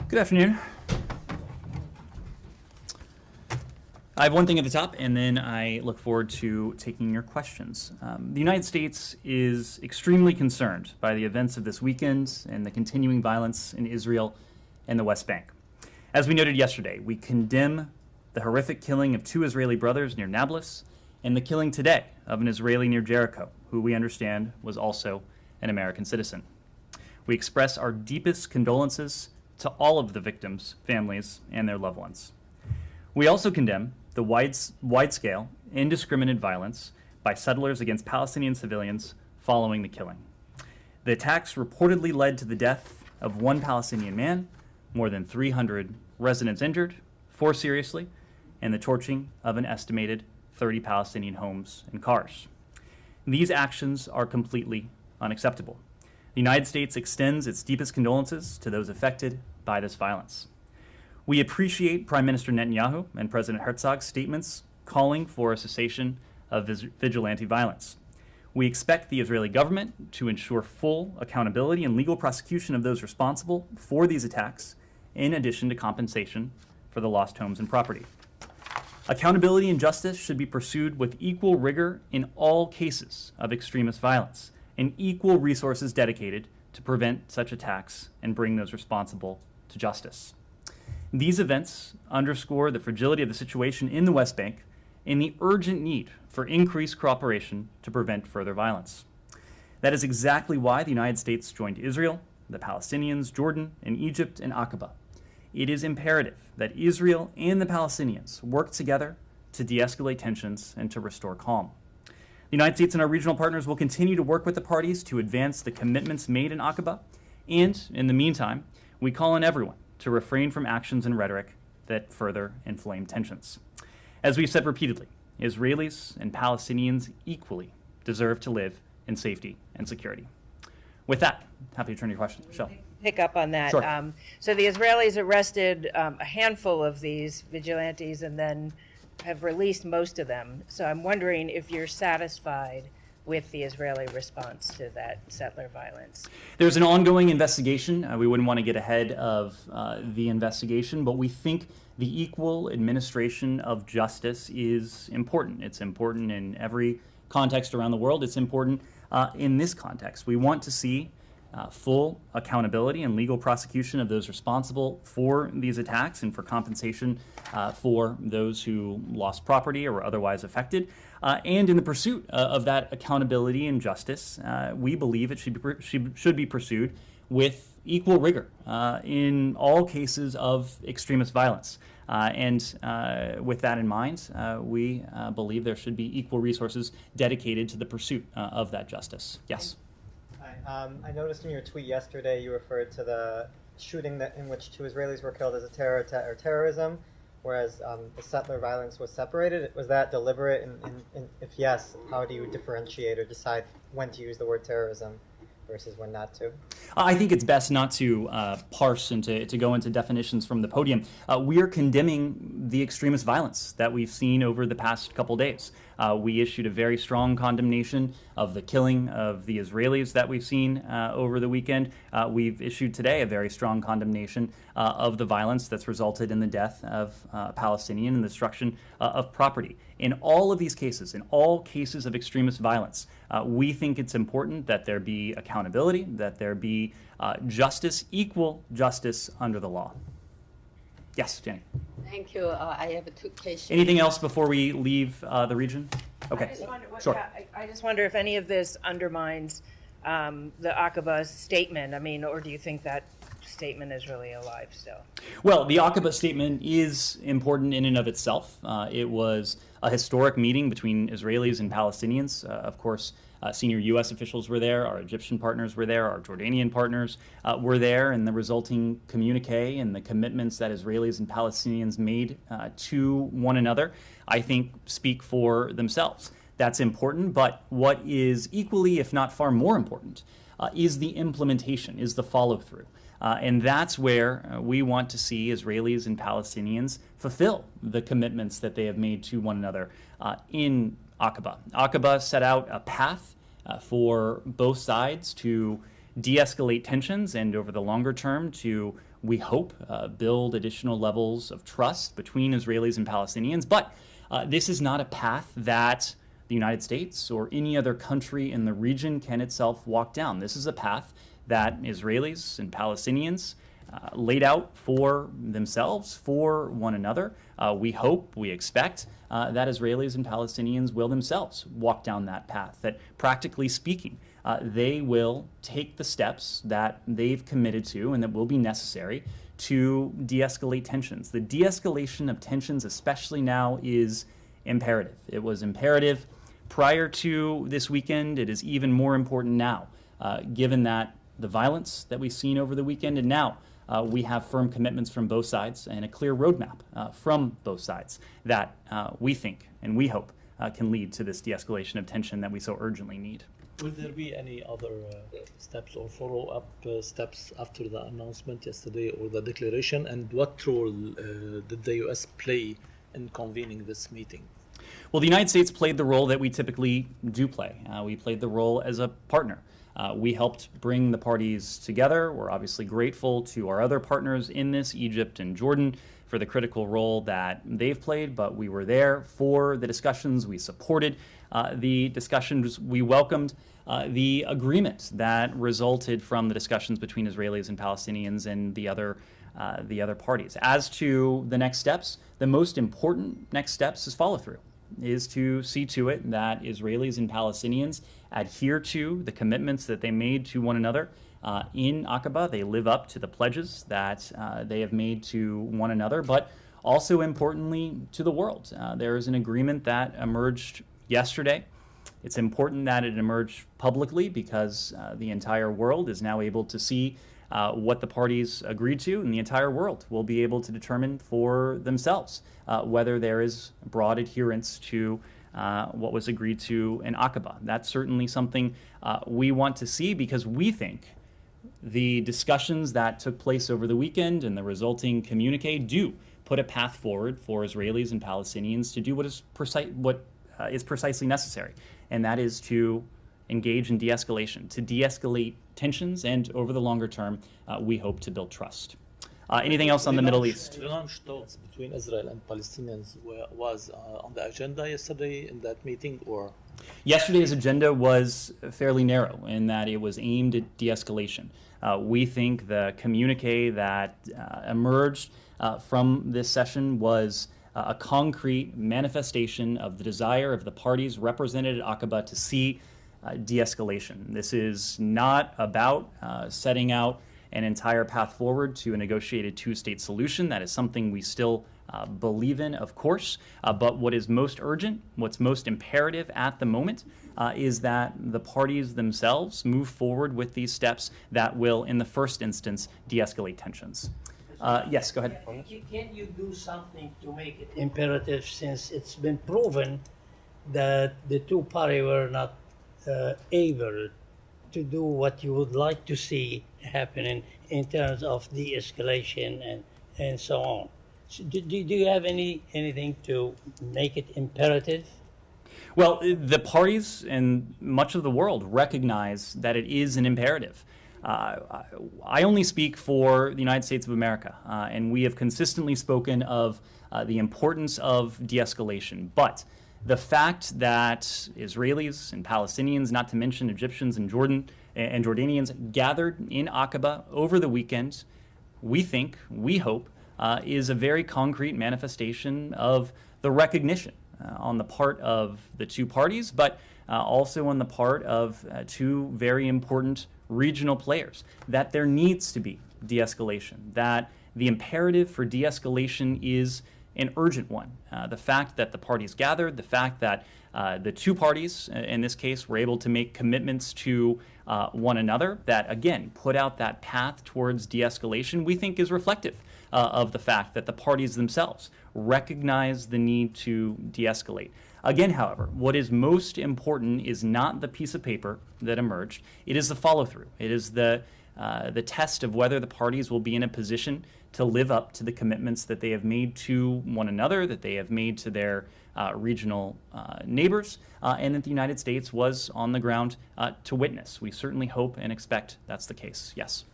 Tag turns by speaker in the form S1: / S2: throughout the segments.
S1: Good afternoon. I have one thing at the top, and then I look forward to taking your questions. The United States is extremely concerned by the events of this weekend and the continuing violence in Israel and the West Bank. As we noted yesterday, we condemn the horrific killing of 2 Israeli brothers near Nablus and the killing today of an Israeli near Jericho, who we understand was also an American citizen. We express our deepest condolences to all of the victims' families and their loved ones. We also condemn the wide-scale, indiscriminate violence by settlers against Palestinian civilians following the killing. The attacks reportedly led to the death of 1 Palestinian man, more than 300 residents injured, 4 seriously, and the torching of an estimated 30 Palestinian homes and cars. These actions are completely unacceptable. The United States extends its deepest condolences to those affected by this violence. We appreciate Prime Minister Netanyahu and President Herzog's statements calling for a cessation of vigilante violence. We expect the Israeli government to ensure full accountability and legal prosecution of those responsible for these attacks, in addition to compensation for the lost homes and property. Accountability and justice should be pursued with equal rigor in all cases of extremist violence, and equal resources dedicated to prevent such attacks and bring those responsible to justice. These events underscore the fragility of the situation in the West Bank and the urgent need for increased cooperation to prevent further violence. That is exactly why the United States joined Israel, the Palestinians, Jordan, and Egypt in Aqaba. It is imperative that Israel and the Palestinians work together to de-escalate tensions and to restore calm. The United States and our regional partners will continue to work with the parties to advance the commitments made in Aqaba, and in the meantime, we call on everyone to refrain from actions and rhetoric that further inflame tensions. As we've said repeatedly, Israelis and Palestinians equally deserve to live in safety and security. With that, happy to turn to your questions. Michelle.
S2: Pick up on that.
S1: Sure.
S2: So the Israelis arrested a handful of these vigilantes and then have released most of them. So I'm wondering if you're satisfied with the Israeli response to that settler violence.
S1: There's an ongoing investigation. We wouldn't want to get ahead of the investigation, but we think the equal administration of justice is important. It's important in every context around the world. It's important in this context. We want to see full accountability and legal prosecution of those responsible for these attacks and for compensation for those who lost property or were otherwise affected. And in the pursuit of that accountability and justice, we believe it should be pursued with equal rigor in all cases of extremist violence. And with that in mind, we believe there should be equal resources dedicated to the pursuit of that justice. Yes?
S3: Hi. I noticed in your tweet yesterday you referred to the shooting in which 2 Israelis were killed as a terrorism, whereas the settler violence was separated. Was that deliberate? And if yes, how do you differentiate or decide when to use the word terrorism versus when not to?
S1: I think it's best not to parse and to go into definitions from the podium. We are condemning the extremist violence that we've seen over the past couple days. We issued a very strong condemnation of the killing of the Israelis that we've seen over the weekend. We've issued today a very strong condemnation of the violence that's resulted in the death of Palestinian and the destruction of property. In all of these cases, in all cases of extremist violence, we think it's important that there be accountability, that there be justice, equal justice under the law. Yes, Jenny.
S4: Thank you. I have 2 questions.
S1: Anything else before we leave the region? Okay, sure.
S2: I just wonder if any of this undermines the Aqaba statement. I mean, or do you think that statement is really alive still?
S1: Well, the Aqaba statement is important in and of itself. It was a historic meeting between Israelis and Palestinians. Of course, senior U.S. officials were there, our Egyptian partners were there, our Jordanian partners were there, and the resulting communique and the commitments that Israelis and Palestinians made to one another, I think, speak for themselves. That's important, but what is equally, if not far more important, is the implementation, is the follow-through. And that's where we want to see Israelis and Palestinians fulfill the commitments that they have made to one another in Aqaba. Aqaba set out a path for both sides to de-escalate tensions and over the longer term to, we hope, build additional levels of trust between Israelis and Palestinians. But this is not a path that the United States or any other country in the region can itself walk down. This is a path that Israelis and Palestinians laid out for themselves, for one another. We hope, we expect that Israelis and Palestinians will themselves walk down that path, that practically speaking, they will take the steps that they've committed to and that will be necessary to de-escalate tensions. The de-escalation of tensions, especially now, is imperative. It was imperative prior to this weekend. It is even more important now, given that the violence that we've seen over the weekend, and now we have firm commitments from both sides and a clear roadmap from both sides that we think and we hope can lead to this de-escalation of tension that we so urgently need.
S5: Will there be any other steps or follow-up steps after the announcement yesterday or the declaration? And what role did the U.S. play in convening this meeting?
S1: Well, the United States played the role that we typically do play. We played the role as a partner. We helped bring the parties together. We're obviously grateful to our other partners in this, Egypt and Jordan, for the critical role that they've played, but we were there for the discussions. We supported the discussions. We welcomed the agreement that resulted from the discussions between Israelis and Palestinians and the other parties. As to the next steps, the most important next steps is follow-through, is to see to it that Israelis and Palestinians adhere to the commitments that they made to one another in Aqaba. They live up to the pledges that they have made to one another, but also importantly to the world. There is an agreement that emerged yesterday. It's important that it emerged publicly because the entire world is now able to see what the parties agreed to, and the entire world will be able to determine for themselves whether there is broad adherence to what was agreed to in Aqaba. That's certainly something we want to see, because we think the discussions that took place over the weekend and the resulting communique do put a path forward for Israelis and Palestinians to do what is precisely necessary, and that is to engage in de-escalation, to de-escalate tensions, and over the longer term, we hope to build trust. Anything else on the Middle East?
S5: Relaunch talks between Israel and Palestinians was on the agenda yesterday in that meeting, or?
S1: Yesterday's agenda was fairly narrow in that it was aimed at de-escalation. We think the communique that emerged from this session was a concrete manifestation of the desire of the parties represented at Aqaba to see de-escalation. This is not about setting out an entire path forward to a negotiated two-state solution. That is something we still believe in, of course. But what is most urgent, what's most imperative at the moment, is that the parties themselves move forward with these steps that will, in the first instance, de-escalate tensions. Yes, go ahead.
S6: Can't you do something to make it imperative, since it's been proven that the two parties were not able to do what you would like to see happening in terms of de-escalation and so on? So do you have anything to make it imperative?
S1: Well, the parties and much of the world recognize that it is an imperative. I only speak for the United States of America, and we have consistently spoken of the importance of de-escalation. But the fact that Israelis and Palestinians, not to mention Egyptians and Jordanians, gathered in Aqaba over the weekend, we think, we hope, is a very concrete manifestation of the recognition on the part of the two parties, but also on the part of two very important regional players, that there needs to be de-escalation, that the imperative for de-escalation is an urgent one. The fact that the parties gathered, the fact that the two parties, in this case, were able to make commitments to one another that, again, put out that path towards de-escalation, we think is reflective of the fact that the parties themselves recognize the need to de-escalate. Again, however, what is most important is not the piece of paper that emerged. It is the follow-through. It is the test of whether the parties will be in a position to live up to the commitments that they have made to one another, that they have made to their regional neighbors, and that the United States was on the ground to witness. We certainly hope and expect that's the case. Yes.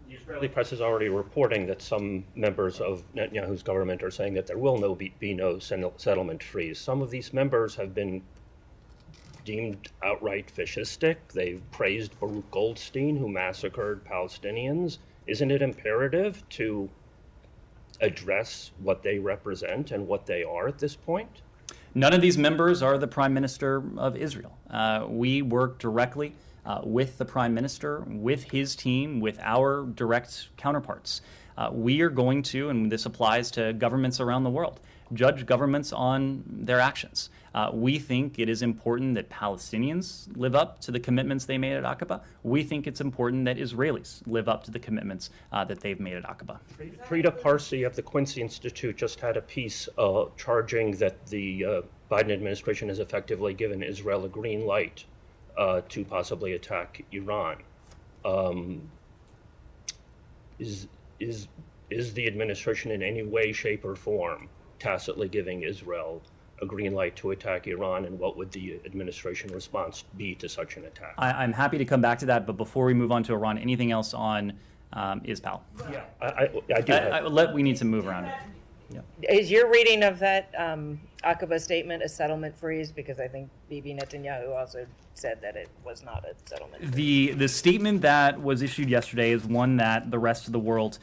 S7: The Israeli press is already reporting that some members of Netanyahu's government are saying that there will be no settlement freeze. Some of these members have been deemed outright fascistic. They've praised Baruch Goldstein, who massacred Palestinians. Isn't it imperative to address what they represent and what they are at this point?
S1: None of these members are the Prime Minister of Israel. We work directly with the Prime Minister, with his team, with our direct counterparts. We are going to, and this applies to governments around the world, judge governments on their actions. We think it is important that Palestinians live up to the commitments they made at Aqaba. We think it's important that Israelis live up to the commitments that they've made at Aqaba.
S7: Frida Parsi of the Quincy Institute just had a piece charging that the Biden administration has effectively given Israel a green light to possibly attack Iran. Is the administration in any way, shape, or form tacitly giving Israel a green light to attack Iran, and what would the administration response be to such an attack?
S1: I'm happy to come back to that, but before we move on to Iran, anything else on ISPAL?
S7: Yeah, I do.
S1: We need to move around. Yeah.
S2: Is your reading of that Aqaba statement a settlement freeze? Because I think Bibi Netanyahu also said that it was not a settlement freeze.
S1: The statement that was issued yesterday is one that the rest of the world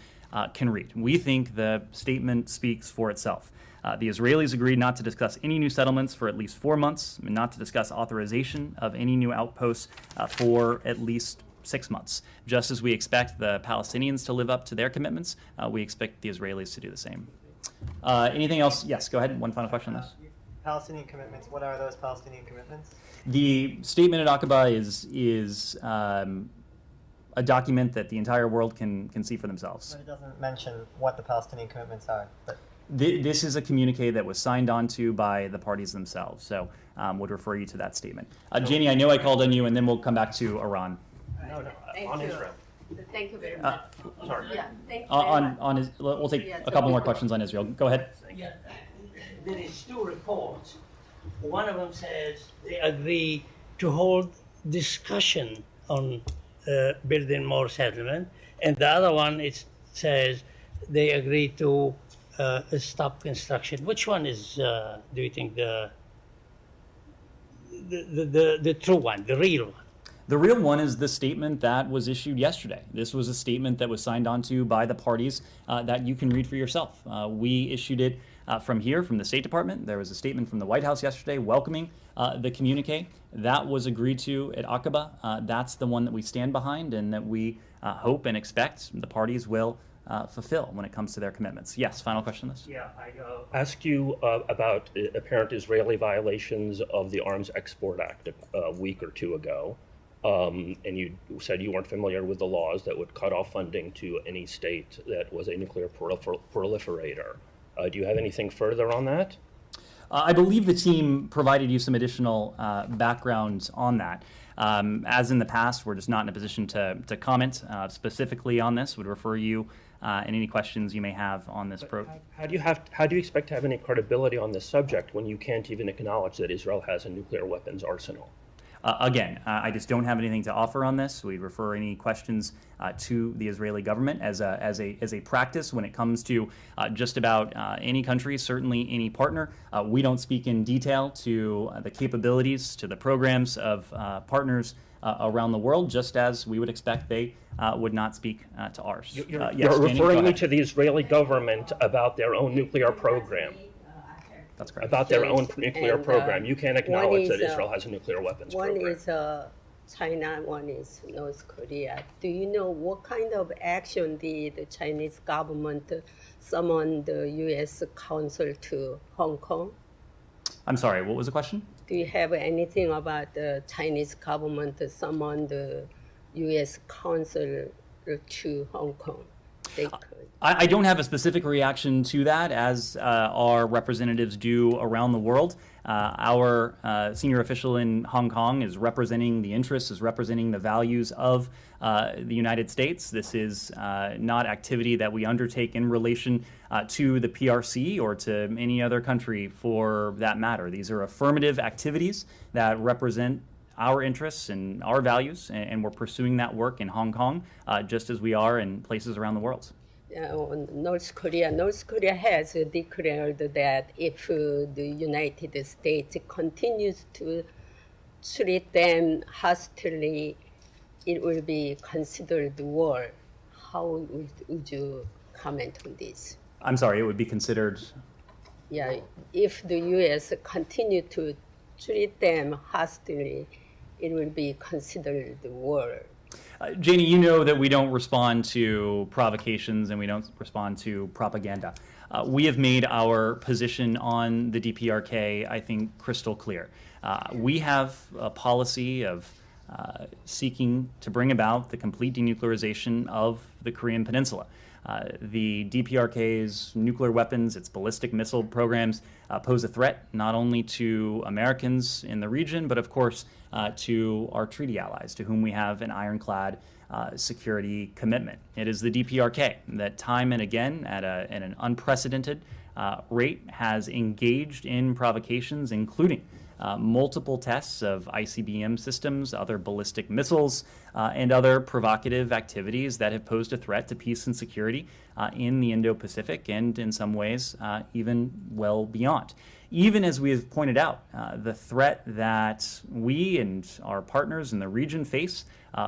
S1: can read. We think the statement speaks for itself. The Israelis agreed not to discuss any new settlements for at least 4 months, and not to discuss authorization of any new outposts for at least 6 months. Just as we expect the Palestinians to live up to their commitments, we expect the Israelis to do the same. Anything else? Yes, go ahead. One final question on this.
S3: Palestinian commitments. What are those Palestinian commitments?
S1: The statement at Aqaba is a document that the entire world can see for themselves.
S3: But it doesn't mention what the Palestinian commitments are. But
S1: this is a communique that was signed onto by the parties themselves, so would refer you to that statement. Janie, I know I called on you, and then we'll come back to Iran.
S7: No,
S4: Thank
S7: on
S4: you.
S7: Israel.
S4: Thank you very much.
S7: Sorry.
S4: Yeah, thank you very much.
S1: We'll take a couple more questions on Israel. Go ahead.
S6: Yeah, there is two reports. One of them says they agree to hold discussion on building more settlement, and the other one it says they agree to stop construction. Which one is, do you think, the true one, the real one?
S1: The real one is the statement that was issued yesterday. This was a statement that was signed onto by the parties that you can read for yourself. We issued it from here, from the State Department. There was a statement from the White House yesterday welcoming the communique. That was agreed to at Aqaba. That's the one that we stand behind and that we hope and expect the parties will fulfill when it comes to their commitments. Yes, final question on this?
S7: Yeah, I ask you about apparent Israeli violations of the Arms Export Act a week or two ago. And you said you weren't familiar with the laws that would cut off funding to any state that was a nuclear proliferator. Do you have anything further on that?
S1: I believe the team provided you some additional background on that. As in the past, we're just not in a position to comment specifically on this. Would refer you and any questions you may have on this program.
S7: How do you expect to have any credibility on this subject when you can't even acknowledge that Israel has a nuclear weapons arsenal?
S1: Again, I just don't have anything to offer on this. We refer any questions to the Israeli government as a practice when it comes to just about any country, certainly any partner. We don't speak in detail to the capabilities, to the programs of partners around the world, just as we would expect they would not speak to ours.
S7: You're referring me to the Israeli government about their own nuclear program.
S1: That's correct.
S7: About their own nuclear program. You can't acknowledge that Israel has a nuclear weapons program.
S4: One is China, one is North Korea. Do you know what kind of action did the Chinese government summon the U.S. consul to Hong Kong?
S1: I'm sorry, what was the question?
S4: Do you have anything about the Chinese government summon the U.S. consul to Hong Kong? they could.
S1: I don't have a specific reaction to that, as our representatives do around the world. Our senior official in Hong Kong is representing the interests, is representing the values of the United States. This is not activity that we undertake in relation to the PRC or to any other country for that matter. These are affirmative activities that represent our interests and our values, and we're pursuing that work in Hong Kong just as we are in places around the world.
S4: North Korea has declared that if the United States continues to treat them hostilely, it will be considered war. How would you comment on this?
S1: I'm sorry, it would be considered...
S4: Yeah, if the U.S. continue to treat them hostilely, it will be considered war.
S1: Janie, you know that we don't respond to provocations and we don't respond to propaganda. We have made our position on the DPRK, I think, crystal clear. We have a policy of seeking to bring about the complete denuclearization of the Korean Peninsula. The DPRK's nuclear weapons, its ballistic missile programs, pose a threat not only to Americans in the region, but of course to our treaty allies, to whom we have an ironclad security commitment. It is the DPRK that time and again, at an unprecedented rate, has engaged in provocations, including multiple tests of ICBM systems, other ballistic missiles, and other provocative activities that have posed a threat to peace and security in the Indo-Pacific and, in some ways, even well beyond. Even as we have pointed out, the threat that we and our partners in the region face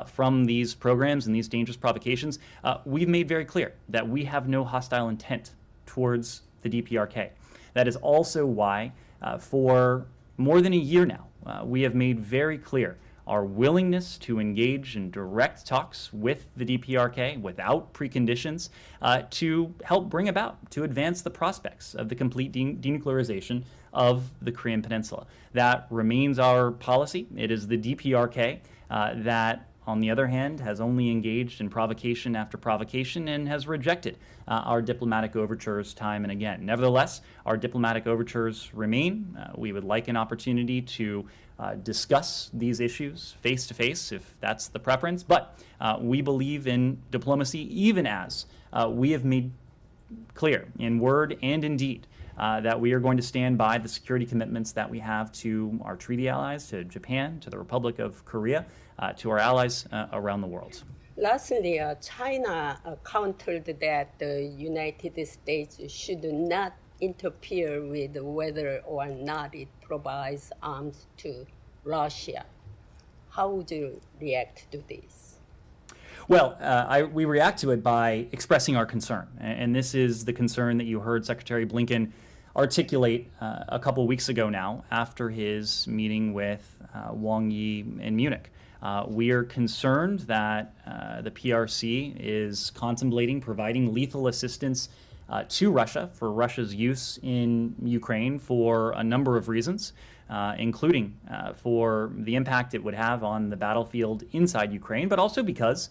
S1: from these programs and these dangerous provocations, we've made very clear that we have no hostile intent towards the DPRK. That is also why, for more than a year now, we have made very clear our willingness to engage in direct talks with the DPRK without preconditions to help bring about, to advance the prospects of the complete denuclearization of the Korean Peninsula. That remains our policy. It is the DPRK that, on the other hand, has only engaged in provocation after provocation and has rejected our diplomatic overtures time and again. Nevertheless, our diplomatic overtures remain. We would like an opportunity to discuss these issues face to face, if that's the preference, but we believe in diplomacy, even as we have made clear in word and in deed that we are going to stand by the security commitments that we have to our treaty allies, to Japan, to the Republic of Korea, to our allies around the world.
S4: Lastly, China countered that the United States should not interfere with whether or not it provides arms to Russia. How would you react to this?
S1: Well, we react to it by expressing our concern. And this is the concern that you heard Secretary Blinken articulate a couple weeks ago now after his meeting with Wang Yi in Munich. We are concerned that the PRC is contemplating providing lethal assistance to Russia for Russia's use in Ukraine for a number of reasons, including for the impact it would have on the battlefield inside Ukraine, but also because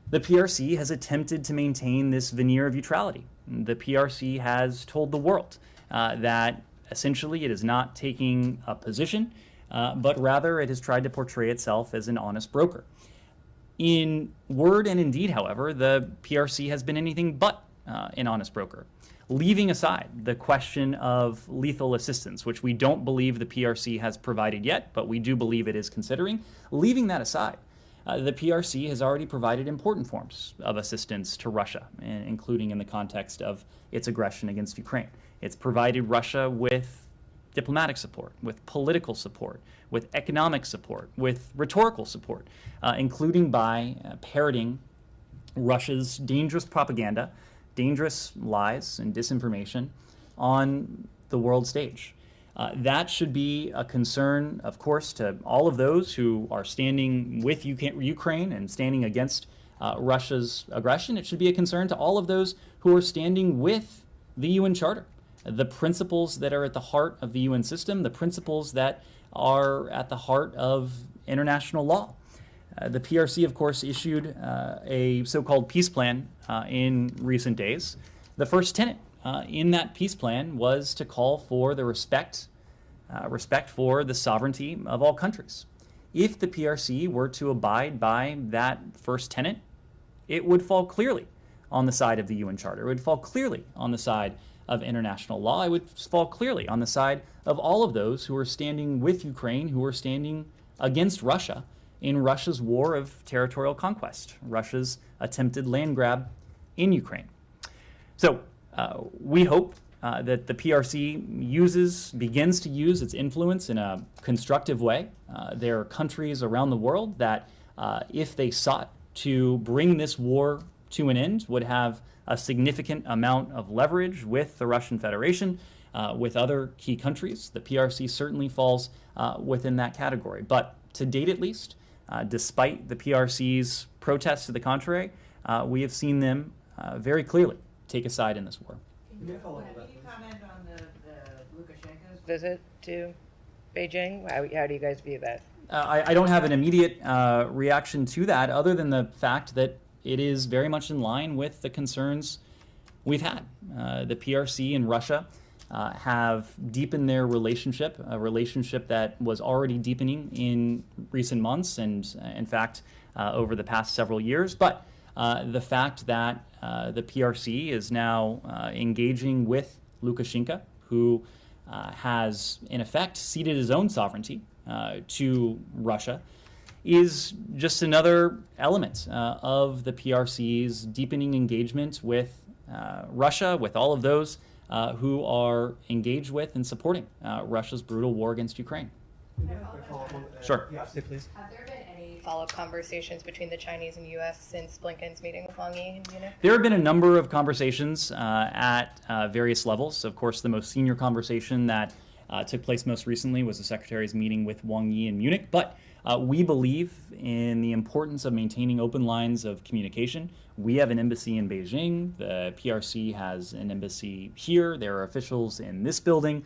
S1: the PRC has attempted to maintain this veneer of neutrality. The PRC has told the world that essentially it is not taking a position, but rather it has tried to portray itself as an honest broker. In word and in deed, however, the PRC has been anything but an honest broker, leaving aside the question of lethal assistance, which we don't believe the PRC has provided yet, but we do believe it is considering. Leaving that aside, the PRC has already provided important forms of assistance to Russia, including in the context of its aggression against Ukraine. It's provided Russia with diplomatic support, with political support, with economic support, with rhetorical support, including by parroting Russia's dangerous propaganda, dangerous lies and disinformation on the world stage. That should be a concern, of course, to all of those who are standing with Ukraine and standing against Russia's aggression. It should be a concern to all of those who are standing with the UN Charter, the principles that are at the heart of the UN system, the principles that are at the heart of international law. The PRC, of course, issued a so-called peace plan in recent days. The first tenet in that peace plan was to call for the respect for the sovereignty of all countries. If the PRC were to abide by that first tenet, it would fall clearly on the side of the UN Charter. It would fall clearly on the side of international law. It would fall clearly on the side of all of those who are standing with Ukraine, who are standing against Russia in Russia's war of territorial conquest, Russia's attempted land grab in Ukraine. So we hope that the PRC begins to use its influence in a constructive way. There are countries around the world that, if they sought to bring this war to an end, would have a significant amount of leverage with the Russian Federation, with other key countries. The PRC certainly falls within that category. But to date, at least, despite the PRC's protests to the contrary, we have seen them very clearly take a side in this war.
S2: Can you comment on the Lukashenko's visit to Beijing? How do you guys view that?
S1: I don't have an immediate reaction to that, other than the fact that it is very much in line with the concerns we've had. The PRC and Russia have deepened their relationship, a relationship that was already deepening in recent months and, in fact, over the past several years. But the fact that the PRC is now engaging with Lukashenko, who has, in effect, ceded his own sovereignty to Russia, is just another element of the PRC's deepening engagement with Russia, with all of those who are engaged with and supporting Russia's brutal war against Ukraine. Sure.
S3: Yeah, please.
S8: Have there been any follow-up conversations between the Chinese and U.S. since Blinken's meeting with Wang Yi in Munich?
S1: There have been a number of conversations at various levels. Of course, the most senior conversation that took place most recently was the Secretary's meeting with Wang Yi in Munich. But we believe in the importance of maintaining open lines of communication. We have an embassy in Beijing. The PRC has an embassy here. There are officials in this building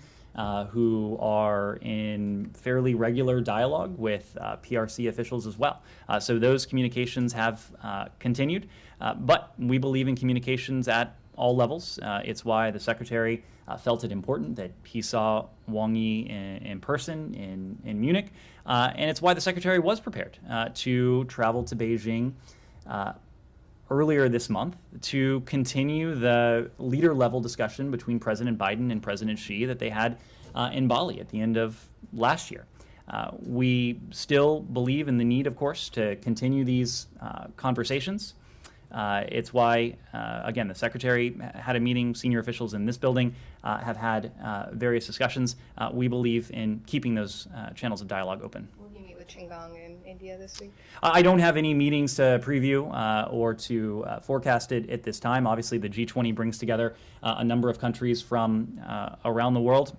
S1: who are in fairly regular dialogue with PRC officials as well. So those communications have continued. But we believe in communications at all levels. It's why the Secretary felt it important that he saw Wang Yi in person in Munich. And it's why the Secretary was prepared to travel to Beijing earlier this month to continue the leader-level discussion between President Biden and President Xi that they had in Bali at the end of last year. We still believe in the need, of course, to continue these conversations. It's why, again, the Secretary had a meeting, senior officials in this building have had various discussions. We believe in keeping those channels of dialogue open.
S8: Will you meet with Qinggong in India this week?
S1: I don't have any meetings to preview or to forecast it at this time. Obviously, the G20 brings together a number of countries from around the world.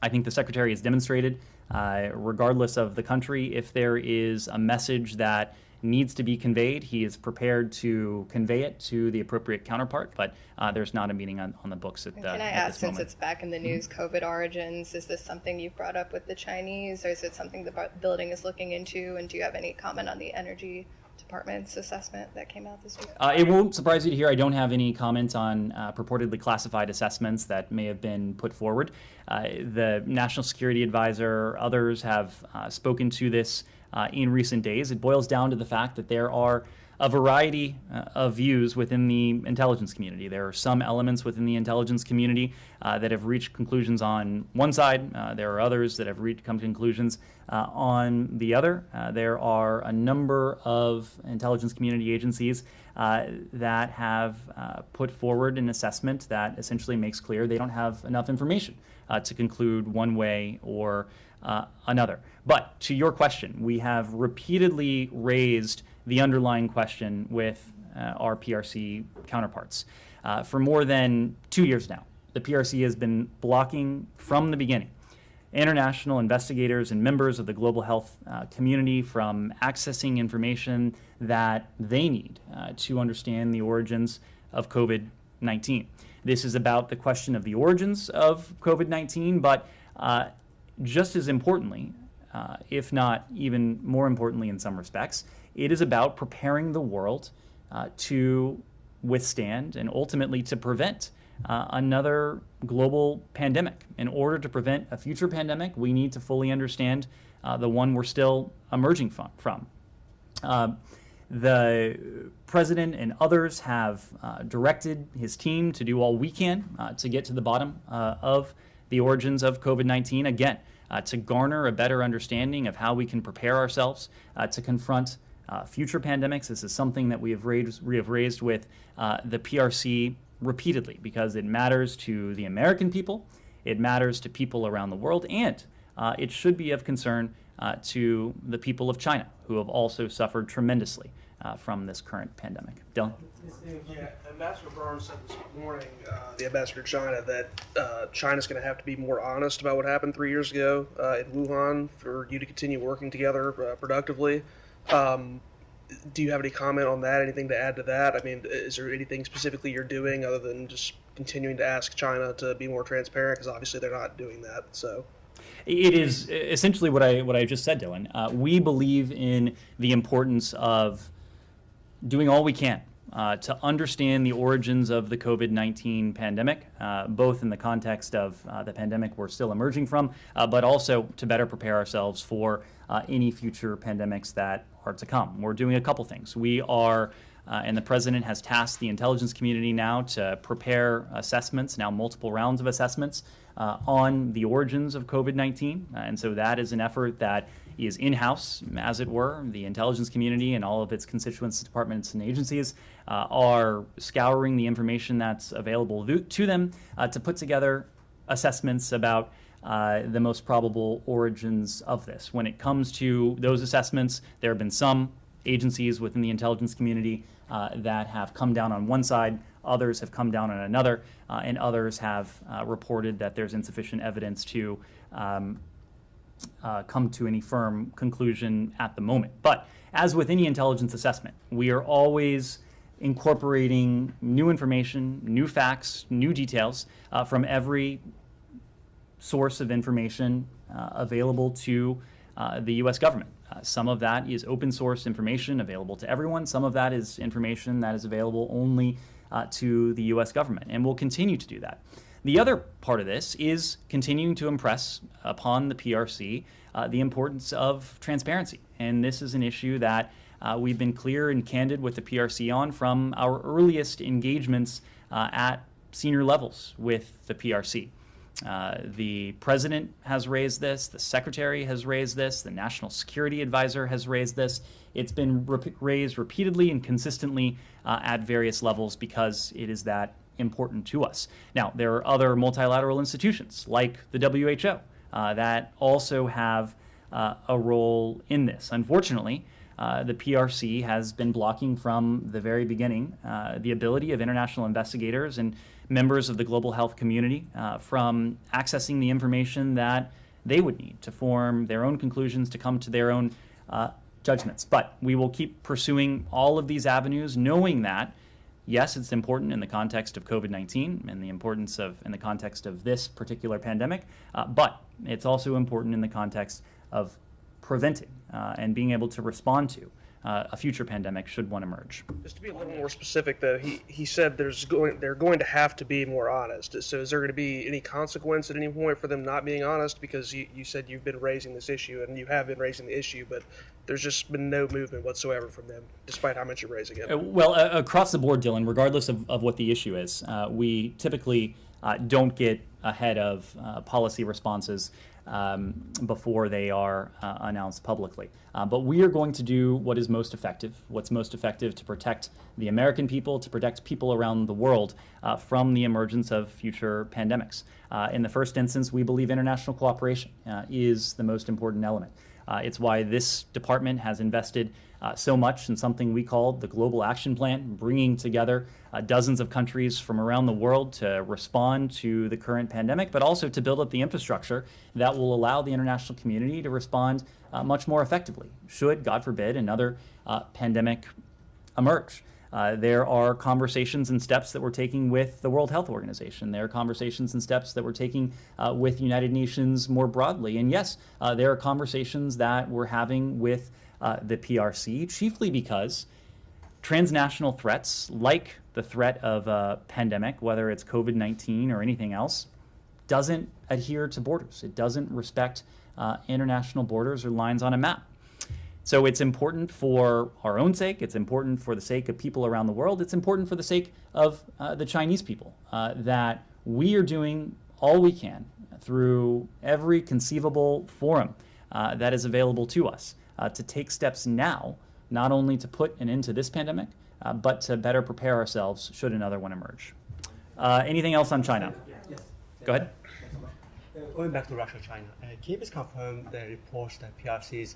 S1: I think the Secretary has demonstrated, regardless of the country, if there is a message that needs to be conveyed, he is prepared to convey it to the appropriate counterpart, but there's not a meeting on the books at,
S8: Can I
S1: at
S8: ask,
S1: this
S8: since
S1: moment.
S8: it's back in the news, COVID origins, is this something you've brought up with the Chinese, or is it something the building is looking into, and do you have any comment on the Energy Department's assessment that came out this week?
S1: It won't surprise you to hear I don't have any comment on purportedly classified assessments that may have been put forward. The National Security Advisor, others have spoken to this in recent days. It boils down to the fact that there are a variety of views within the intelligence community. There are some elements within the intelligence community that have reached conclusions on one side. There are others that have come to conclusions on the other. There are a number of intelligence community agencies that have put forward an assessment that essentially makes clear they don't have enough information to conclude one way or another. But to your question, we have repeatedly raised the underlying question with our PRC counterparts. For more than 2 years now, the PRC has been blocking from the beginning international investigators and members of the global health community from accessing information that they need to understand the origins of COVID-19. This is about the question of the origins of COVID-19, but just as importantly, if not even more importantly in some respects, It is about preparing the world to withstand and ultimately to prevent another global pandemic. In order to prevent a future pandemic, we need to fully understand the one we're still emerging from. The president and others have directed his team to do all we can to get to the bottom of the origins of COVID-19, again, to garner a better understanding of how we can prepare ourselves to confront future pandemics. This is something that we have raised with the PRC repeatedly because it matters to the American people, it matters to people around the world, and it should be of concern to the people of China, who have also suffered tremendously from this current pandemic. Dylan?
S9: Yeah, Ambassador Burns said this morning, the ambassador to China, that China's going to have to be more honest about what happened 3 years ago in Wuhan for you to continue working together productively. Do you have any comment on that? Anything to add to that? I mean, is there anything specifically you're doing other than just continuing to ask China to be more transparent? Because obviously they're not doing that. So
S1: it is essentially what I just said, Dylan. We believe in the importance of doing all we can to understand the origins of the COVID-19 pandemic, both in the context of the pandemic we're still emerging from, but also to better prepare ourselves for any future pandemics that are to come. We're doing a couple things. We are, and the president has tasked the intelligence community now to prepare assessments, now multiple rounds of assessments on the origins of COVID-19. And so that is an effort that is in-house, as it were. The intelligence community and all of its constituents, departments, and agencies are scouring the information that's available to them to put together assessments about the most probable origins of this. When it comes to those assessments, there have been some agencies within the intelligence community that have come down on one side, others have come down on another, and others have reported that there's insufficient evidence to come to any firm conclusion at the moment. But as with any intelligence assessment, we are always incorporating new information, new facts, new details from every source of information available to the U.S. government. Some of that is open source information available to everyone. Some of that is information that is available only to the U.S. government, and we'll continue to do that. The other part of this is continuing to impress upon the PRC the importance of transparency. And this is an issue that we've been clear and candid with the PRC on from our earliest engagements at senior levels with the PRC. The president has raised this, the secretary has raised this, the national security advisor has raised this. It's been raised repeatedly and consistently at various levels because it is that important to us. Now, there are other multilateral institutions like the WHO that also have a role in this. Unfortunately, the PRC has been blocking from the very beginning the ability of international investigators and members of the global health community from accessing the information that they would need to form their own conclusions, to come to their own judgments. But we will keep pursuing all of these avenues, knowing that, yes, it's important in the context of COVID-19 and the importance of, in the context of this particular pandemic, but it's also important in the context of preventing and being able to respond to a future pandemic should one emerge.
S9: Just to be a little more specific, though, he said they're going to have to be more honest. So is there going to be any consequence at any point for them not being honest? Because you said you've been raising this issue, and you have been raising the issue, but there's just been no movement whatsoever from them, despite how much you're raising it.
S1: Well, across the board, Dylan, regardless of what the issue is, we typically don't get ahead of policy responses before they are announced publicly. But we are going to do what is most effective, what's most effective to protect the American people, to protect people around the world from the emergence of future pandemics. In the first instance, we believe international cooperation is the most important element. It's why this department has invested so much in something we call the Global Action Plan, bringing together dozens of countries from around the world to respond to the current pandemic, but also to build up the infrastructure that will allow the international community to respond much more effectively should, God forbid, another pandemic emerge. There are conversations and steps that we're taking with the World Health Organization. There are conversations and steps that we're taking with United Nations more broadly. And yes, there are conversations that we're having with the PRC, chiefly because transnational threats, like the threat of a pandemic, whether it's COVID-19 or anything else, doesn't adhere to borders. It doesn't respect international borders or lines on a map. So it's important for our own sake, it's important for the sake of people around the world, it's important for the sake of the Chinese people that we are doing all we can through every conceivable forum that is available to us to take steps now, not only to put an end to this pandemic, but to better prepare ourselves should another one emerge. Anything else on China?
S10: Yes.
S1: Go ahead.
S10: Going back to Russia, China, can you please confirm the reports that PRC is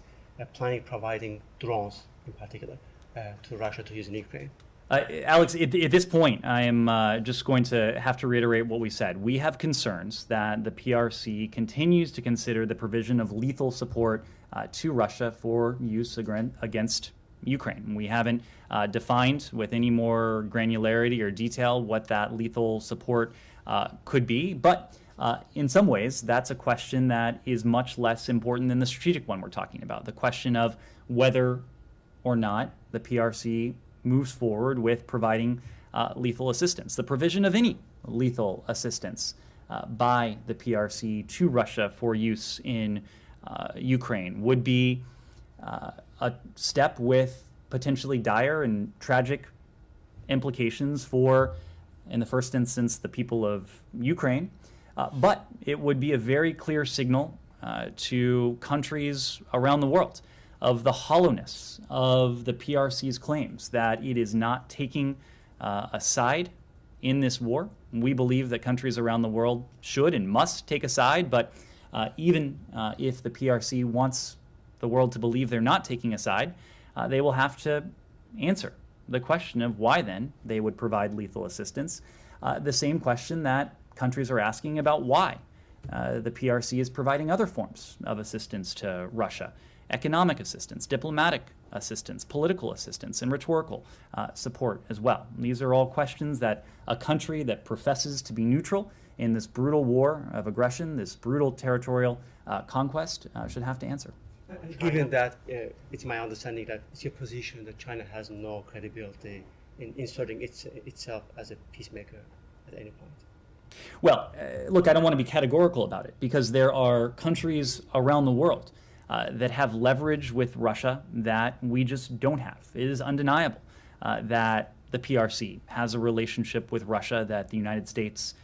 S10: planning providing drones, in particular, to Russia to use in Ukraine?
S1: Alex, at this point, I am just going to have to reiterate what we said. We have concerns that the PRC continues to consider the provision of lethal support to Russia for use against Ukraine. We haven't defined with any more granularity or detail what that lethal support could be, but in some ways, that's a question that is much less important than the strategic one we're talking about, the question of whether or not the PRC moves forward with providing lethal assistance. The provision of any lethal assistance by the PRC to Russia for use in Ukraine would be a step with potentially dire and tragic implications for, in the first instance, the people of Ukraine. But it would be a very clear signal to countries around the world of the hollowness of the PRC's claims that it is not taking a side in this war. We believe that countries around the world should and must take a side, but even if the PRC wants the world to believe they're not taking a side, they will have to answer the question of why then they would provide lethal assistance. The same question that countries are asking about why the PRC is providing other forms of assistance to Russia: economic assistance, diplomatic assistance, political assistance, and rhetorical support as well. These are all questions that a country that professes to be neutral in this brutal war of aggression, this brutal territorial conquest, should have to answer.
S10: Given that, it's my understanding that it's your position that China has no credibility in inserting itself as a peacemaker at any point.
S1: Well, look, I don't want to be categorical about it because there are countries around the world that have leverage with Russia that we just don't have. It is undeniable that the PRC has a relationship with Russia that the United States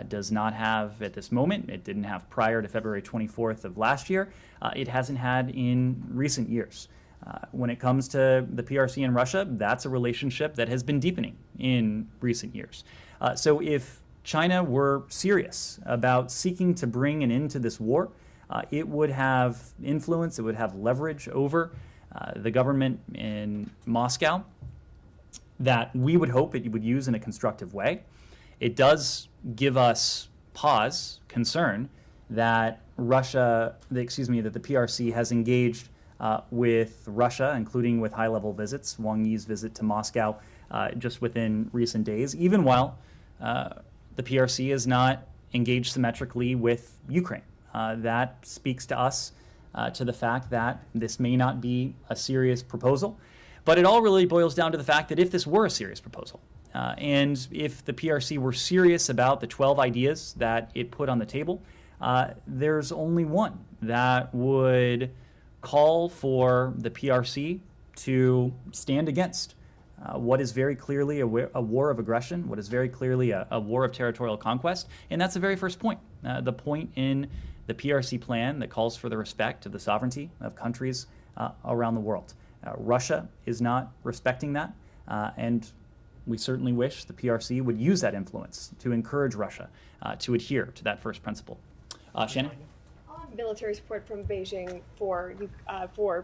S1: does not have at this moment. It didn't have prior to February 24th of last year. It hasn't had in recent years. When it comes to the PRC and Russia, that's a relationship that has been deepening in recent years. So if China were serious about seeking to bring an end to this war, it would have influence, it would have leverage over the government in Moscow that we would hope it would use in a constructive way. It does give us pause, concern, that that the PRC has engaged with Russia, including with high-level visits, Wang Yi's visit to Moscow just within recent days, even while the PRC is not engaged symmetrically with Ukraine. That speaks to us to the fact that this may not be a serious proposal, but it all really boils down to the fact that if this were a serious proposal, and if the PRC were serious about the 12 ideas that it put on the table, there's only one that would call for the PRC to stand against what is very clearly a war of aggression, what is very clearly a war of territorial conquest, and that's the very first point. The point in the PRC plan that calls for the respect of the sovereignty of countries around the world. Russia is not respecting that, and we certainly wish the PRC would use that influence to encourage Russia to adhere to that first principle. Shannon?
S11: On military support from Beijing for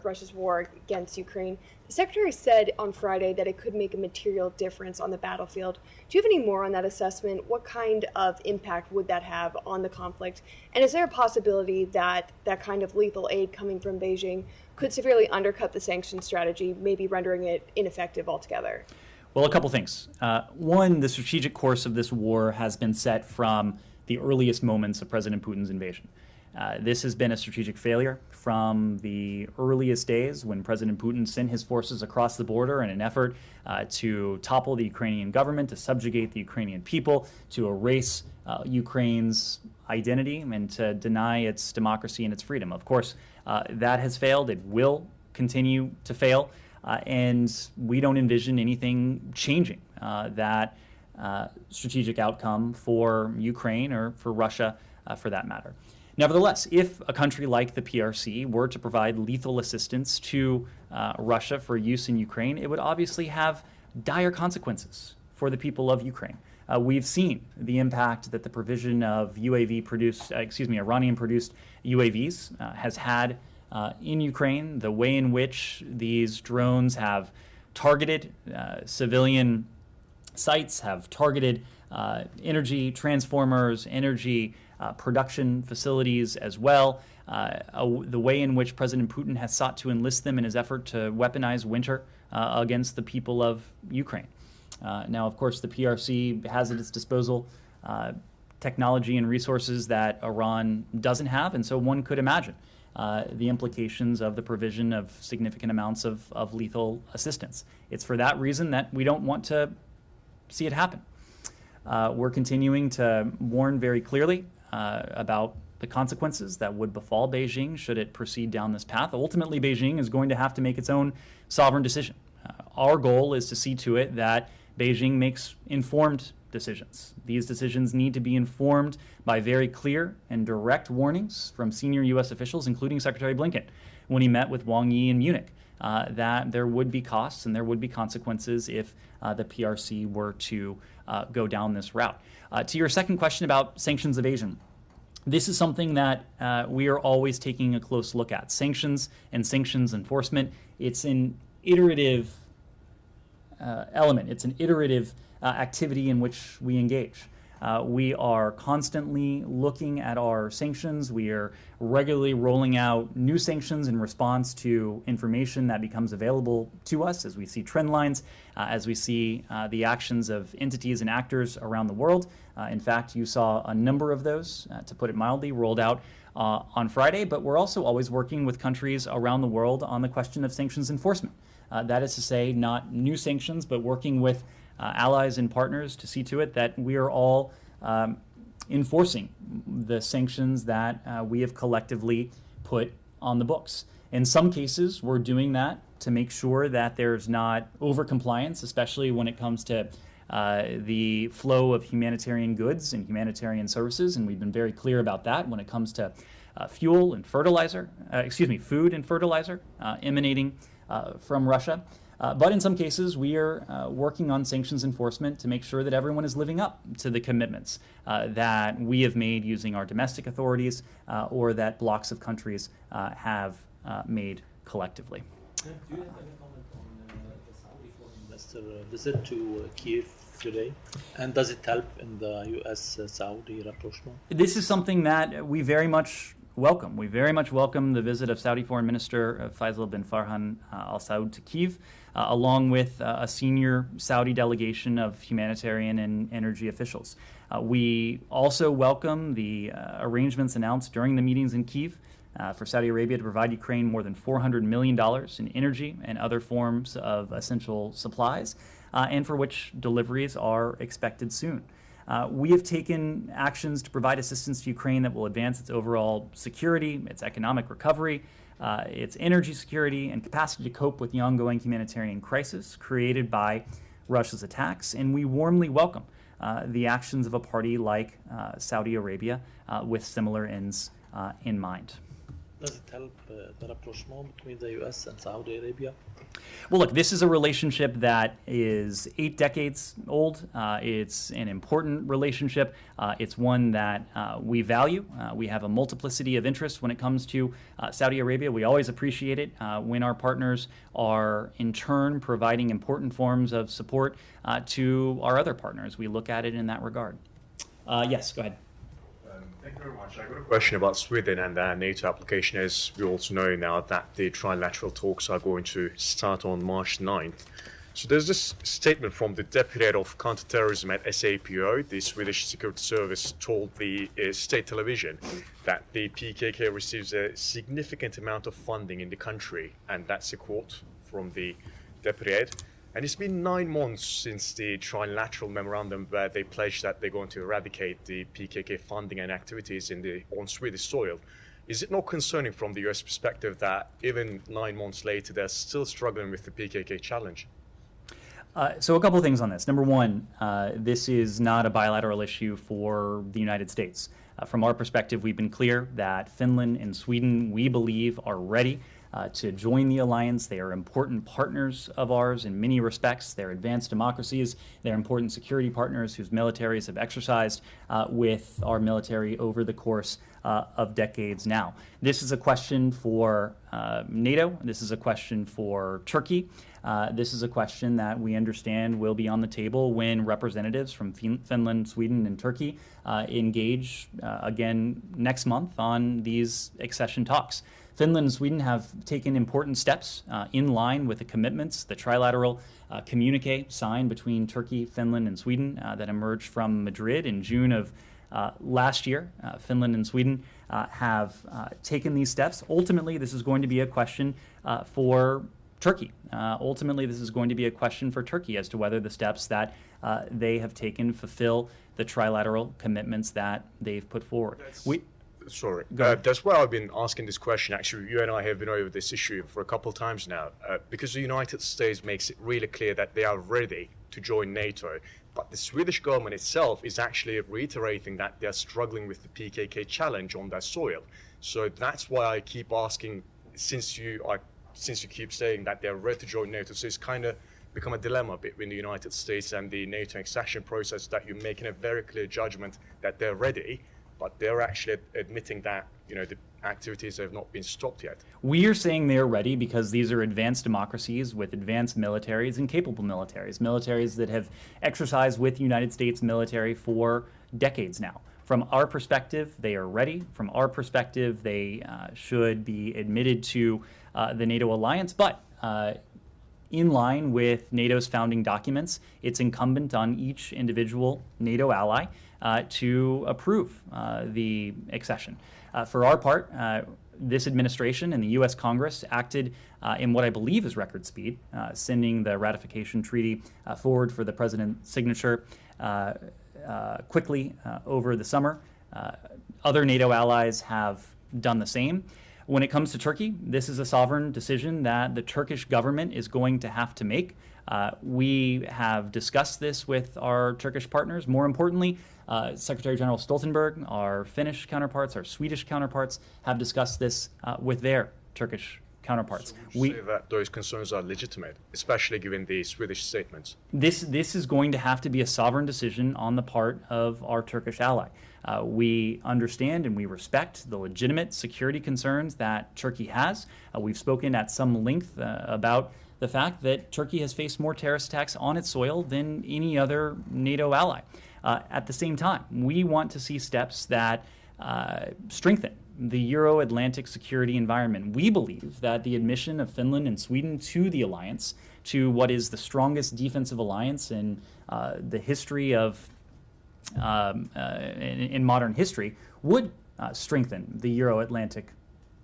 S11: Russia's war against Ukraine, the Secretary said on Friday that it could make a material difference on the battlefield. Do you have any more on that assessment? What kind of impact would that have on the conflict? And is there a possibility that that kind of lethal aid coming from Beijing could severely undercut the sanctions strategy, maybe rendering it ineffective altogether?
S1: Well, a couple things. One, the strategic course of this war has been set from the earliest moments of President Putin's invasion. This has been a strategic failure from the earliest days when President Putin sent his forces across the border in an effort to topple the Ukrainian government, to subjugate the Ukrainian people, to erase Ukraine's identity, and to deny its democracy and its freedom. Of course, that has failed. It will continue to fail, and we don't envision anything changing that strategic outcome for Ukraine or for Russia for that matter. Nevertheless, if a country like the PRC were to provide lethal assistance to Russia for use in Ukraine, it would obviously have dire consequences for the people of Ukraine. We've seen the impact that the provision of Iranian-produced UAVs has had in Ukraine, the way in which these drones have targeted civilian sites, have targeted energy transformers, energy production facilities as well, the way in which President Putin has sought to enlist them in his effort to weaponize winter against the people of Ukraine. Now, of course, the PRC has at its disposal technology and resources that Iran doesn't have, and so one could imagine the implications of the provision of significant amounts of lethal assistance. It's for that reason that we don't want to see it happen. We're continuing to warn very clearly about the consequences that would befall Beijing should it proceed down this path. Ultimately, Beijing is going to have to make its own sovereign decision. Our goal is to see to it that Beijing makes informed decisions. These decisions need to be informed by very clear and direct warnings from senior U.S. officials, including Secretary Blinken, when he met with Wang Yi in Munich, that there would be costs and there would be consequences if the PRC were to go down this route. To your second question about sanctions evasion, this is something that we are always taking a close look at. Sanctions and sanctions enforcement, it's an iterative element. It's an iterative activity in which we engage. We are constantly looking at our sanctions. We are regularly rolling out new sanctions in response to information that becomes available to us as we see trend lines, as we see the actions of entities and actors around the world. In fact, you saw a number of those, to put it mildly, rolled out on Friday, but we're also always working with countries around the world on the question of sanctions enforcement. That is to say, not new sanctions, but working with allies and partners to see to it that we are all enforcing the sanctions that we have collectively put on the books. In some cases, we're doing that to make sure that there's not over-compliance, especially when it comes to the flow of humanitarian goods and humanitarian services, and we've been very clear about that when it comes to food and fertilizer emanating from Russia. But in some cases, we are working on sanctions enforcement to make sure that everyone is living up to the commitments that we have made using our domestic authorities or that blocks of countries have made collectively.
S5: Do you have any comment on the Saudi foreign minister visit to Kiev today? And does it help in the U.S.-Saudi rapprochement?
S1: This is something that we very much welcome. We very much welcome the visit of Saudi Foreign Minister Faisal bin Farhan Al Saud to Kyiv, along with a senior Saudi delegation of humanitarian and energy officials. We also welcome the arrangements announced during the meetings in Kyiv for Saudi Arabia to provide Ukraine more than $400 million in energy and other forms of essential supplies, and for which deliveries are expected soon. We have taken actions to provide assistance to Ukraine that will advance its overall security, its economic recovery, its energy security, and capacity to cope with the ongoing humanitarian crisis created by Russia's attacks. And we warmly welcome the actions of a party like Saudi Arabia with similar ends in mind.
S5: Does it help the rapprochement between the U.S. and Saudi Arabia?
S1: Well, look, this is a relationship that is 8 decades old. It's an important relationship. It's one that we value. We have a multiplicity of interests when it comes to Saudi Arabia. We always appreciate it when our partners are, in turn, providing important forms of support to our other partners. We look at it in that regard. Yes, go ahead.
S12: Thank you very much. I've got a question about Sweden and their NATO application. As we also know now that the trilateral talks are going to start on March 9th. So there's this statement from the Deputy Head of Counterterrorism at SAPO, the Swedish Security Service, told the state television that the PKK receives a significant amount of funding in the country, and that's a quote from the Deputy Head. And it's been 9 months since the trilateral memorandum where they pledged that they're going to eradicate the PKK funding and activities on Swedish soil. Is it not concerning from the US perspective that even 9 months later they're still struggling with the PKK challenge?
S1: So a couple of things on this. Number one, this is not a bilateral issue for the United States. From our perspective, we've been clear that Finland and Sweden, we believe, are ready to join the alliance. They are important partners of ours in many respects. They're advanced democracies. They're important security partners whose militaries have exercised with our military over the course of decades now. This is a question for NATO. This is a question for Turkey. This is a question that we understand will be on the table when representatives from Finland, Sweden, and Turkey engage again next month on these accession talks. Finland and Sweden have taken important steps in line with the commitments, the trilateral communique signed between Turkey, Finland, and Sweden that emerged from Madrid in June of last year. Finland and Sweden have taken these steps. Ultimately, this is going to be a question for Turkey. Ultimately, this is going to be a question for Turkey as to whether the steps that they have taken fulfill the trilateral commitments that they've put forward.
S12: Sorry, that's why I've been asking this question. Actually, you and I have been over this issue for a couple of times now, because the United States makes it really clear that they are ready to join NATO. But the Swedish government itself is actually reiterating that they're struggling with the PKK challenge on their soil. So that's why I keep asking, since you keep saying that they're ready to join NATO, so it's kind of become a dilemma between the United States and the NATO accession process, that you're making a very clear judgment that they're ready, but they're actually admitting that, you know, the activities have not been stopped yet.
S1: We are saying they're ready because these are advanced democracies with advanced militaries and capable militaries that have exercised with the United States military for decades now. From our perspective, they are ready. From our perspective, they should be admitted to the NATO alliance, but in line with NATO's founding documents, it's incumbent on each individual NATO ally to approve the accession. For our part, this administration and the U.S. Congress acted in what I believe is record speed, sending the ratification treaty forward for the president's signature quickly over the summer. Other NATO allies have done the same. When it comes to Turkey, this is a sovereign decision that the Turkish government is going to have to make. We have discussed this with our Turkish partners. More importantly, Secretary General Stoltenberg, our Finnish counterparts, our Swedish counterparts have discussed this with their Turkish counterparts.
S12: So would you say that those concerns are legitimate, especially given the Swedish statements?
S1: This is going to have to be a sovereign decision on the part of our Turkish ally. We understand and we respect the legitimate security concerns that Turkey has. We've spoken at some length about the fact that Turkey has faced more terrorist attacks on its soil than any other NATO ally. At the same time, we want to see steps that strengthen the Euro-Atlantic security environment. We believe that the admission of Finland and Sweden to the alliance, to what is the strongest defensive alliance in the history of in modern history, would strengthen the Euro-Atlantic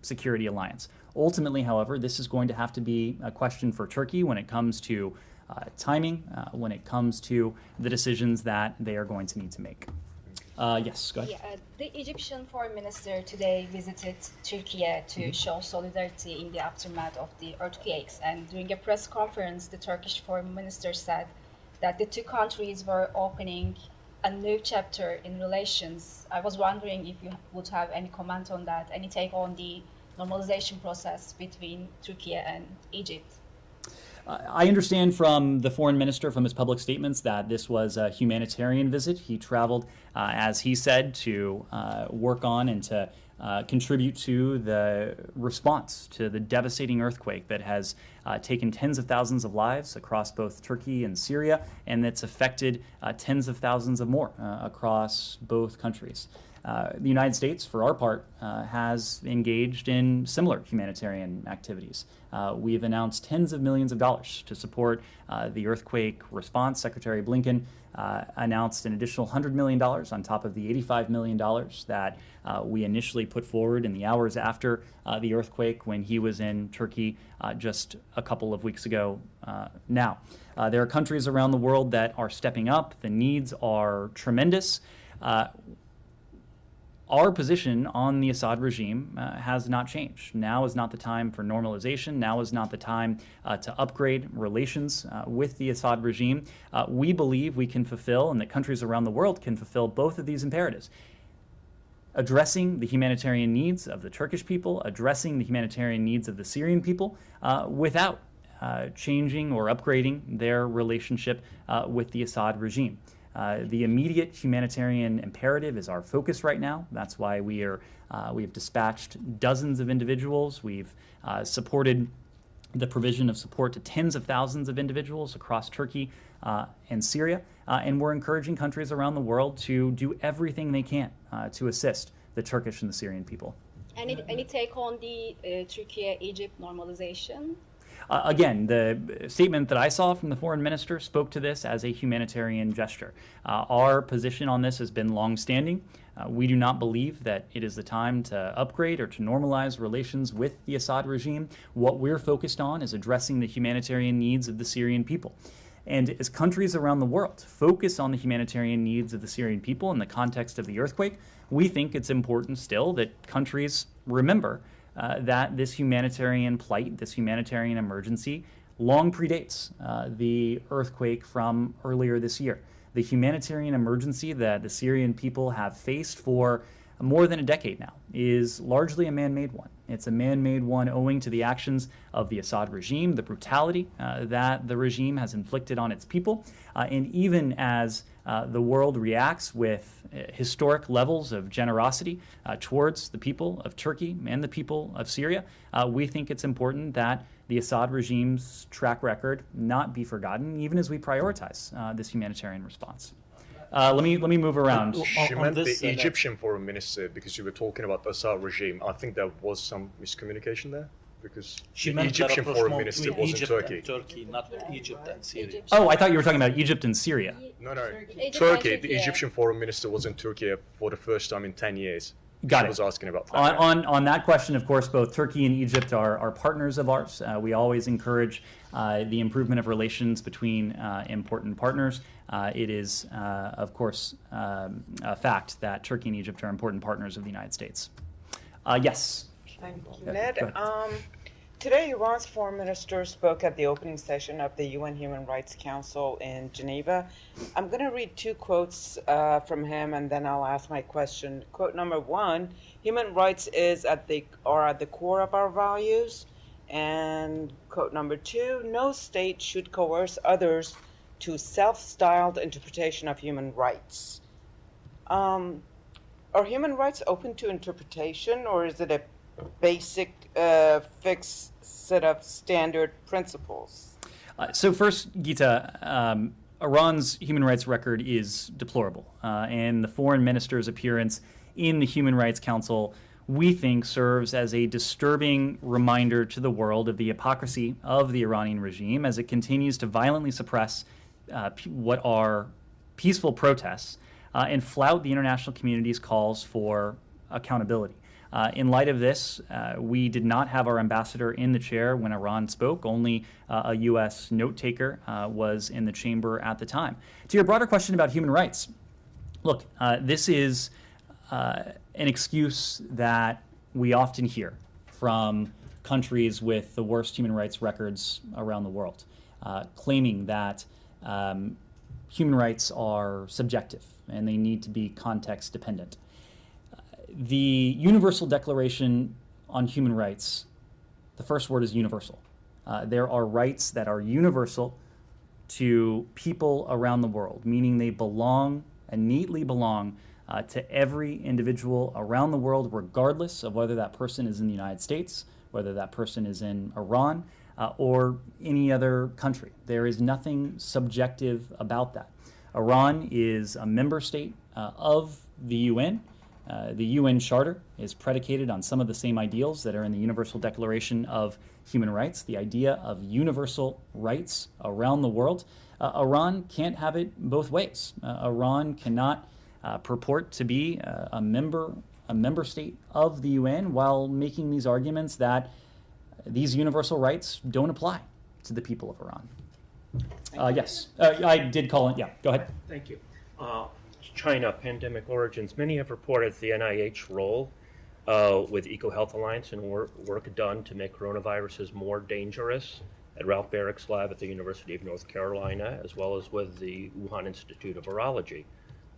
S1: security alliance. Ultimately, however, this is going to have to be a question for Turkey when it comes to timing, when it comes to the decisions that they are going to need to make. Yes, go ahead.
S13: Yeah, the Egyptian foreign minister today visited Turkey to show solidarity in the aftermath of the earthquakes. And during a press conference, the Turkish foreign minister said that the two countries were opening a new chapter in relations. I was wondering if you would have any comment on that, any take on the normalization process between Turkey and Egypt.
S1: I understand from the foreign minister, from his public statements, that this was a humanitarian visit. He traveled, as he said, to work on and to contribute to the response to the devastating earthquake that has taken tens of thousands of lives across both Turkey and Syria, and that's affected tens of thousands of more across both countries. The United States, for our part, has engaged in similar humanitarian activities. We've announced tens of millions of dollars to support the earthquake response. Secretary Blinken announced an additional $100 million on top of the $85 million that we initially put forward in the hours after the earthquake when he was in Turkey just a couple of weeks ago now. There are countries around the world that are stepping up. The needs are tremendous. Our position on the Assad regime has not changed. Now is not the time for normalization. Now is not the time to upgrade relations with the Assad regime. We believe we can fulfill, and that countries around the world can fulfill, both of these imperatives. Addressing the humanitarian needs of the Turkish people, addressing the humanitarian needs of the Syrian people, without changing or upgrading their relationship with the Assad regime. The immediate humanitarian imperative is our focus right now. That's why we've dispatched dozens of individuals. We've supported the provision of support to tens of thousands of individuals across Turkey and Syria. And we're encouraging countries around the world to do everything they can to assist the Turkish and the Syrian people.
S13: Any take on the Turkey-Egypt normalization?
S1: Again, the statement that I saw from the foreign minister spoke to this as a humanitarian gesture. Our position on this has been long-standing. We do not believe that it is the time to upgrade or to normalize relations with the Assad regime. What we're focused on is addressing the humanitarian needs of the Syrian people. And as countries around the world focus on the humanitarian needs of the Syrian people in the context of the earthquake, we think it's important still that countries remember that this humanitarian plight, this humanitarian emergency, long predates the earthquake from earlier this year. The humanitarian emergency that the Syrian people have faced for more than a decade now is largely a man-made one. It's a man-made one owing to the actions of the Assad regime, the brutality that the regime has inflicted on its people, and even as the world reacts with historic levels of generosity towards the people of Turkey and the people of Syria, we think it's important that the Assad regime's track record not be forgotten, even as we prioritize this humanitarian response. Let me move around.
S12: She meant the Egyptian foreign minister because you were talking about the Assad regime. I think there was some miscommunication there because
S5: She
S12: the
S5: meant
S12: Egyptian
S5: the
S12: foreign
S5: rapprochement
S12: minister
S5: between
S12: was in
S5: Egypt
S12: Turkey.
S5: and Turkey, not Egypt and Syria.
S1: Oh, I thought you were talking about Egypt and Syria.
S12: No, no.
S13: Egypt
S12: Turkey,
S13: and
S12: the
S13: Turkey.
S12: Egyptian foreign minister was in Turkey for the first time in 10 years.
S1: Got
S12: She
S1: it.
S12: was asking about that.
S1: On that question, of course, both Turkey and Egypt are partners of ours. We always encourage the improvement of relations between important partners. It is, of course, a fact that Turkey and Egypt are important partners of the United States. Yes.
S14: Thank you,
S1: Go
S14: Ned.
S1: ahead.
S14: Today, Iran's foreign minister spoke at the opening session of the UN Human Rights Council in Geneva. I'm going to read two quotes from him, and then I'll ask my question. Quote number one: "Human rights are at the core of our values." And quote number two: "No state should coerce others to self-styled interpretation of human rights." Are human rights open to interpretation, or is it a basic fixed set of standard principles?
S1: So first, Gita, Iran's human rights record is deplorable, and the foreign minister's appearance in the Human Rights Council, we think, serves as a disturbing reminder to the world of the hypocrisy of the Iranian regime as it continues to violently suppress what are peaceful protests and flout the international community's calls for accountability. In light of this, we did not have our ambassador in the chair when Iran spoke. Only a U.S. note taker was in the chamber at the time. To your broader question about human rights, look, this is an excuse that we often hear from countries with the worst human rights records around the world, claiming that human rights are subjective and they need to be context dependent. The Universal Declaration on Human Rights, the first word is universal. There are rights that are universal to people around the world, meaning they belong and neatly belong to every individual around the world, regardless of whether that person is in the United States, whether that person is in Iran, or any other country. There is nothing subjective about that. Iran is a member state of the UN. The UN Charter is predicated on some of the same ideals that are in the Universal Declaration of Human Rights, the idea of universal rights around the world. Iran can't have it both ways. Iran cannot purport to be a member state of the UN while making these arguments that these universal rights don't apply to the people of Iran. Yes, I did call it. Yeah, go ahead.
S7: Thank you. China pandemic origins. Many have reported the NIH role with EcoHealth Alliance and work done to make coronaviruses more dangerous at Ralph Barrick's lab at the University of North Carolina, as well as with the Wuhan Institute of Virology.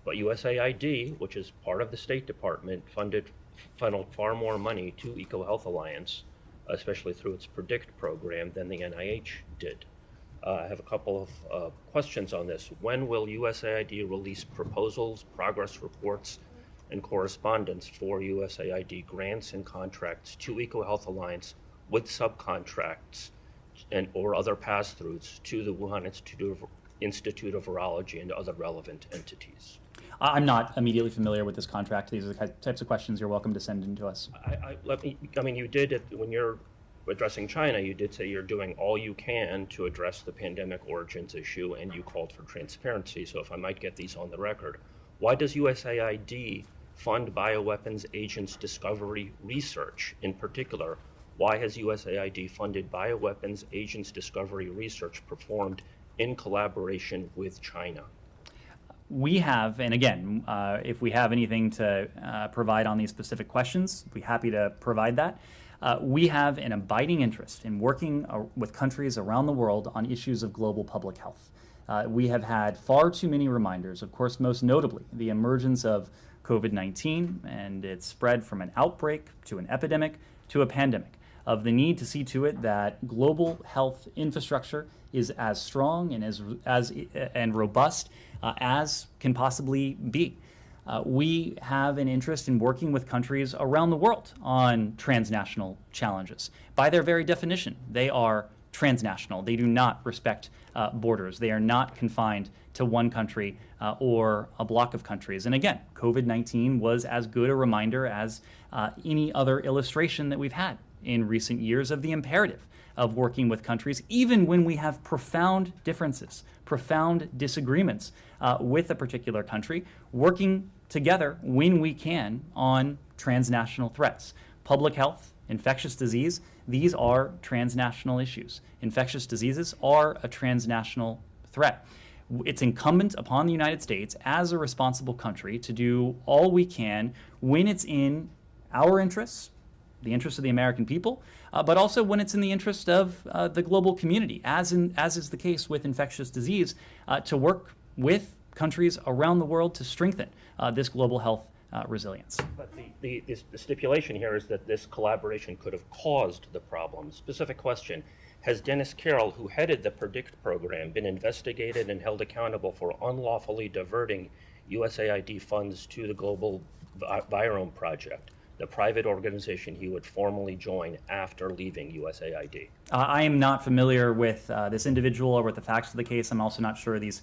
S7: But USAID, which is part of the State Department, funneled far more money to EcoHealth Alliance, especially through its PREDICT program, than the NIH did. I have a couple of questions on this. When will USAID release proposals, progress reports, and correspondence for USAID grants and contracts to EcoHealth Alliance with subcontracts or other pass-throughs to the Wuhan Institute of Virology and other relevant entities?
S1: I'm not immediately familiar with this contract. These are the types of questions you're welcome to send in to us.
S7: You did it when you're addressing China. You did say you're doing all you can to address the pandemic origins issue, and you called for transparency. So if I might get these on the record, why does USAID fund bioweapons agents discovery research? In particular, why has USAID funded bioweapons agents discovery research performed in collaboration with China?
S1: We have, and again, if we have anything to provide on these specific questions, we'd be happy to provide that. We have an abiding interest in working with countries around the world on issues of global public health. We have had far too many reminders, of course, most notably the emergence of COVID-19 and its spread from an outbreak to an epidemic to a pandemic, of the need to see to it that global health infrastructure is as strong and robust as can possibly be. We have an interest in working with countries around the world on transnational challenges. By their very definition, they are transnational. They do not respect borders. They are not confined to one country or a block of countries. And again, COVID-19 was as good a reminder as any other illustration that we've had in recent years of the imperative of working with countries, even when we have profound differences, profound disagreements with a particular country, working together when we can on transnational threats. Public health, infectious disease, these are transnational issues. Infectious diseases are a transnational threat. It's incumbent upon the United States as a responsible country to do all we can when it's in our interests, the interests of the American people, but also when it's in the interest of the global community, as is the case with infectious disease, to work with countries around the world to strengthen this global health resilience.
S7: But the stipulation here is that this collaboration could have caused the problem. Specific question: has Dennis Carroll, who headed the PREDICT program, been investigated and held accountable for unlawfully diverting USAID funds to the Global Virome Project, the private organization he would formally join after leaving USAID?
S1: I am not familiar with this individual or with the facts of the case. I'm also not sure these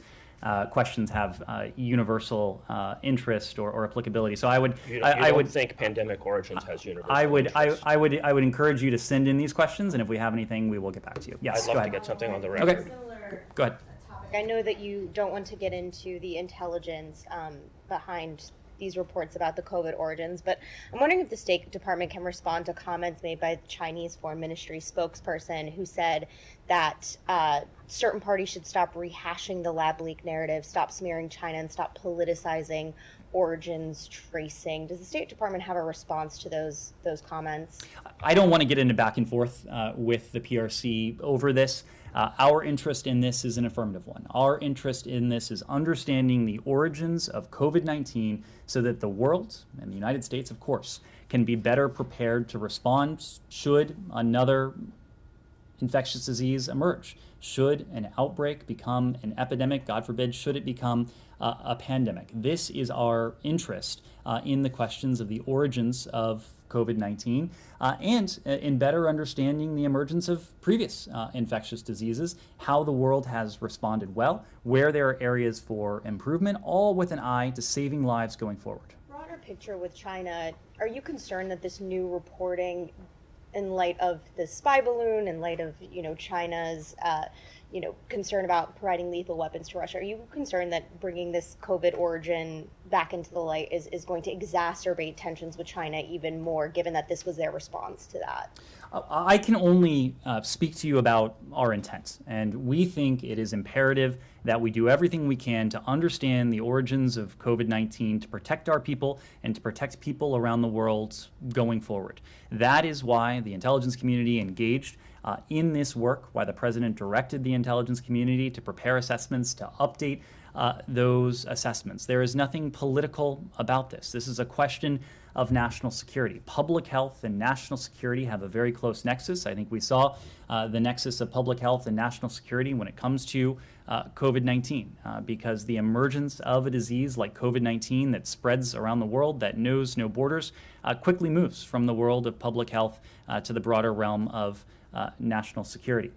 S1: questions have universal interest or applicability. So I would.
S7: You don't think pandemic origins has universal interest?
S1: I would encourage you to send in these questions, and if we have anything, we will get back to you. Yes,
S7: I'd love to get something on the record.
S1: Okay. Go ahead.
S15: I know that you don't want to get into the intelligence behind these reports about the COVID origins, but I'm wondering if the State Department can respond to comments made by the Chinese Foreign Ministry spokesperson who said that certain parties should stop rehashing the lab leak narrative, stop smearing China, and stop politicizing origins tracing. Does the State Department have a response to those comments? I
S1: don't want to get into back and forth with the PRC over this. Our interest in this is an affirmative one. Our interest in this is understanding the origins of COVID-19 so that the world, and the United States, of course, can be better prepared to respond should another infectious disease emerge. Should an outbreak become an epidemic, God forbid, should it become a pandemic. This is our interest in the questions of the origins of COVID-19 and in better understanding the emergence of previous infectious diseases, how the world has responded well, where there are areas for improvement, all with an eye to saving lives going forward.
S15: Broader picture with China, are you concerned that this new reporting, in light of the spy balloon, in light of China's concern about providing lethal weapons to Russia, are you concerned that bringing this COVID origin back into the light is going to exacerbate tensions with China even more, given that this was their response to that?
S1: I can only speak to you about our intent, and we think it is imperative that we do everything we can to understand the origins of COVID-19, to protect our people and to protect people around the world going forward. That is why the intelligence community engaged in this work, why the President directed the intelligence community to prepare assessments, to update those assessments. There is nothing political about this. This is a question of national security. Public health and national security have a very close nexus. I think we saw the nexus of public health and national security when it comes to COVID-19, because the emergence of a disease like COVID-19 that spreads around the world, that knows no borders, quickly moves from the world of public health to the broader realm of national security.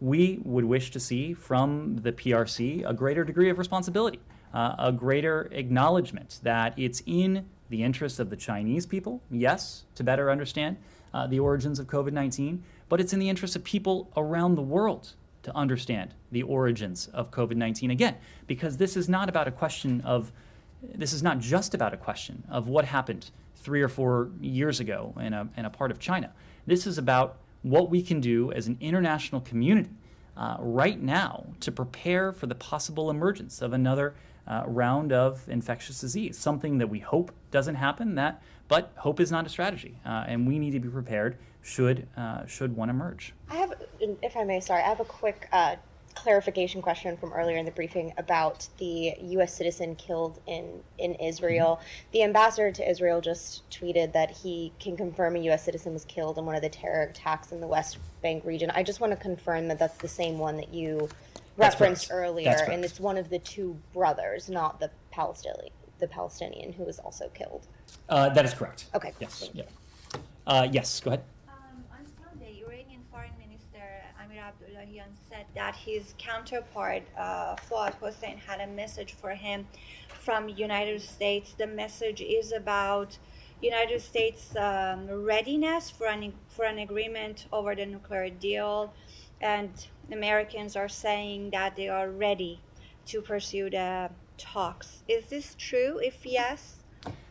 S1: We would wish to see from the PRC a greater degree of responsibility, a greater acknowledgement that it's in the interests of the Chinese people, yes, to better understand the origins of COVID-19, but it's in the interests of people around the world to understand the origins of COVID-19. Again, because this is not just about a question of what happened 3 or 4 years ago in a part of China. This is about what we can do as an international community right now to prepare for the possible emergence of another round of infectious disease, something that we hope doesn't happen, but hope is not a strategy, and we need to be prepared should one emerge.
S15: I have, if I may, I have a quick clarification question from earlier in the briefing about the U.S. citizen killed in Israel. Mm-hmm. The ambassador to Israel just tweeted that he can confirm a U.S. citizen was killed in one of the terror attacks in the West Bank region. I just want to confirm that that's the same one that you referenced earlier, and it's one of the two brothers, not the Palestinian who was also killed.
S1: That is correct.
S15: Okay.
S1: Yes. Yeah. Yes. Go ahead.
S16: On Sunday, Iranian Foreign Minister Amir Abdullahian said that his counterpart Fuad Hossein had a message for him from United States. The message is about United States readiness for an agreement over the nuclear deal, and Americans are saying that they are ready to pursue the talks. Is this true? If yes,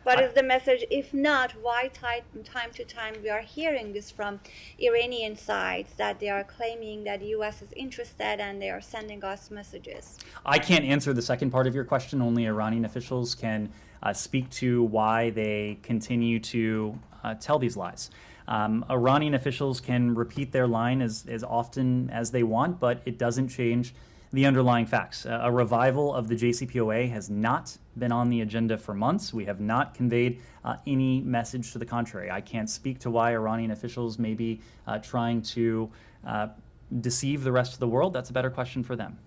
S16: what is the message? If not, why time to time we are hearing this from Iranian sides that they are claiming that the U.S. is interested and they are sending us messages?
S1: I can't answer the second part of your question. Only Iranian officials can speak to why they continue to tell these lies. Iranian officials can repeat their line as often as they want, but it doesn't change the underlying facts. A revival of the JCPOA has not been on the agenda for months. We have not conveyed any message to the contrary. I can't speak to why Iranian officials may be trying to deceive the rest of the world. That's a better question for them.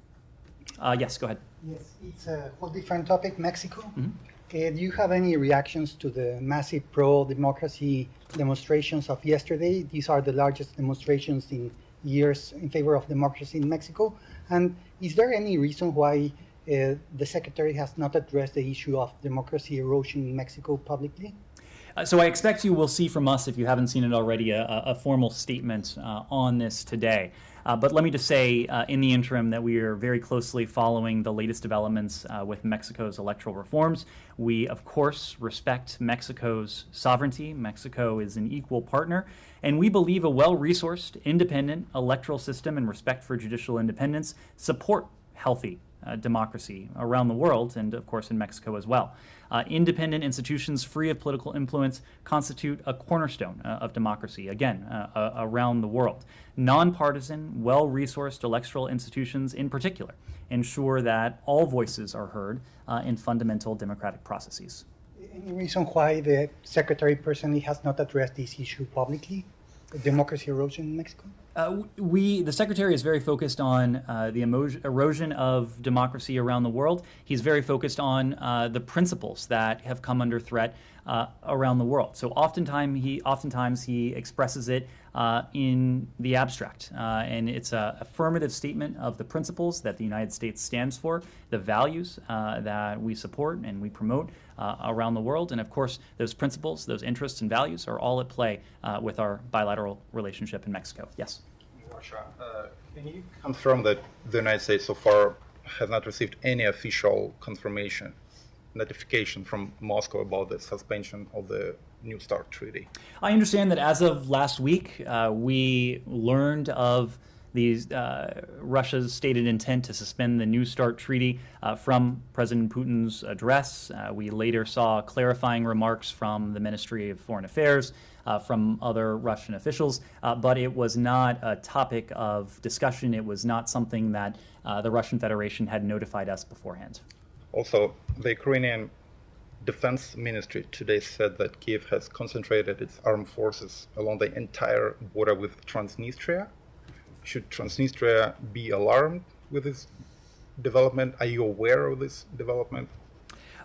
S1: Yes, go ahead.
S17: Yes, it's a whole different topic, Mexico.
S1: Mm-hmm.
S17: Do you have any reactions to the massive pro-democracy demonstrations of yesterday? These are the largest demonstrations in years in favor of democracy in Mexico. And is there any reason why the Secretary has not addressed the issue of democracy erosion in Mexico publicly?
S1: So I expect you will see from us, if you haven't seen it already, a formal statement on this today. But let me just say in the interim that we are very closely following the latest developments with Mexico's electoral reforms. We, of course, respect Mexico's sovereignty. Mexico is an equal partner. And we believe a well-resourced, independent electoral system and respect for judicial independence support healthy democracy around the world, and of course in Mexico as well. Independent institutions free of political influence constitute a cornerstone of democracy, again, around the world. Nonpartisan, well-resourced electoral institutions in particular ensure that all voices are heard in fundamental democratic processes.
S17: Any reason why the Secretary personally has not addressed this issue publicly, democracy erosion in Mexico?
S1: The Secretary is very focused on the erosion of democracy around the world. He's very focused on the principles that have come under threat around the world. So oftentimes he expresses it in the abstract, and it's an affirmative statement of the principles that the United States stands for, the values that we support and we promote around the world. And of course, those principles, those interests and values are all at play with our bilateral relationship in Mexico. Yes?
S18: Russia. Can you confirm that the United States so far has not received any official confirmation, notification from Moscow about the suspension of the New START treaty?
S1: I understand that as of last week, we learned of Russia's stated intent to suspend the New START treaty from President Putin's address. We later saw clarifying remarks from the Ministry of Foreign Affairs, from other Russian officials, but it was not a topic of discussion. It was not something that the Russian Federation had notified us beforehand.
S18: Also, the Ukrainian Defense Ministry today said that Kiev has concentrated its armed forces along the entire border with Transnistria. Should Transnistria be alarmed with this development? Are you aware of this development?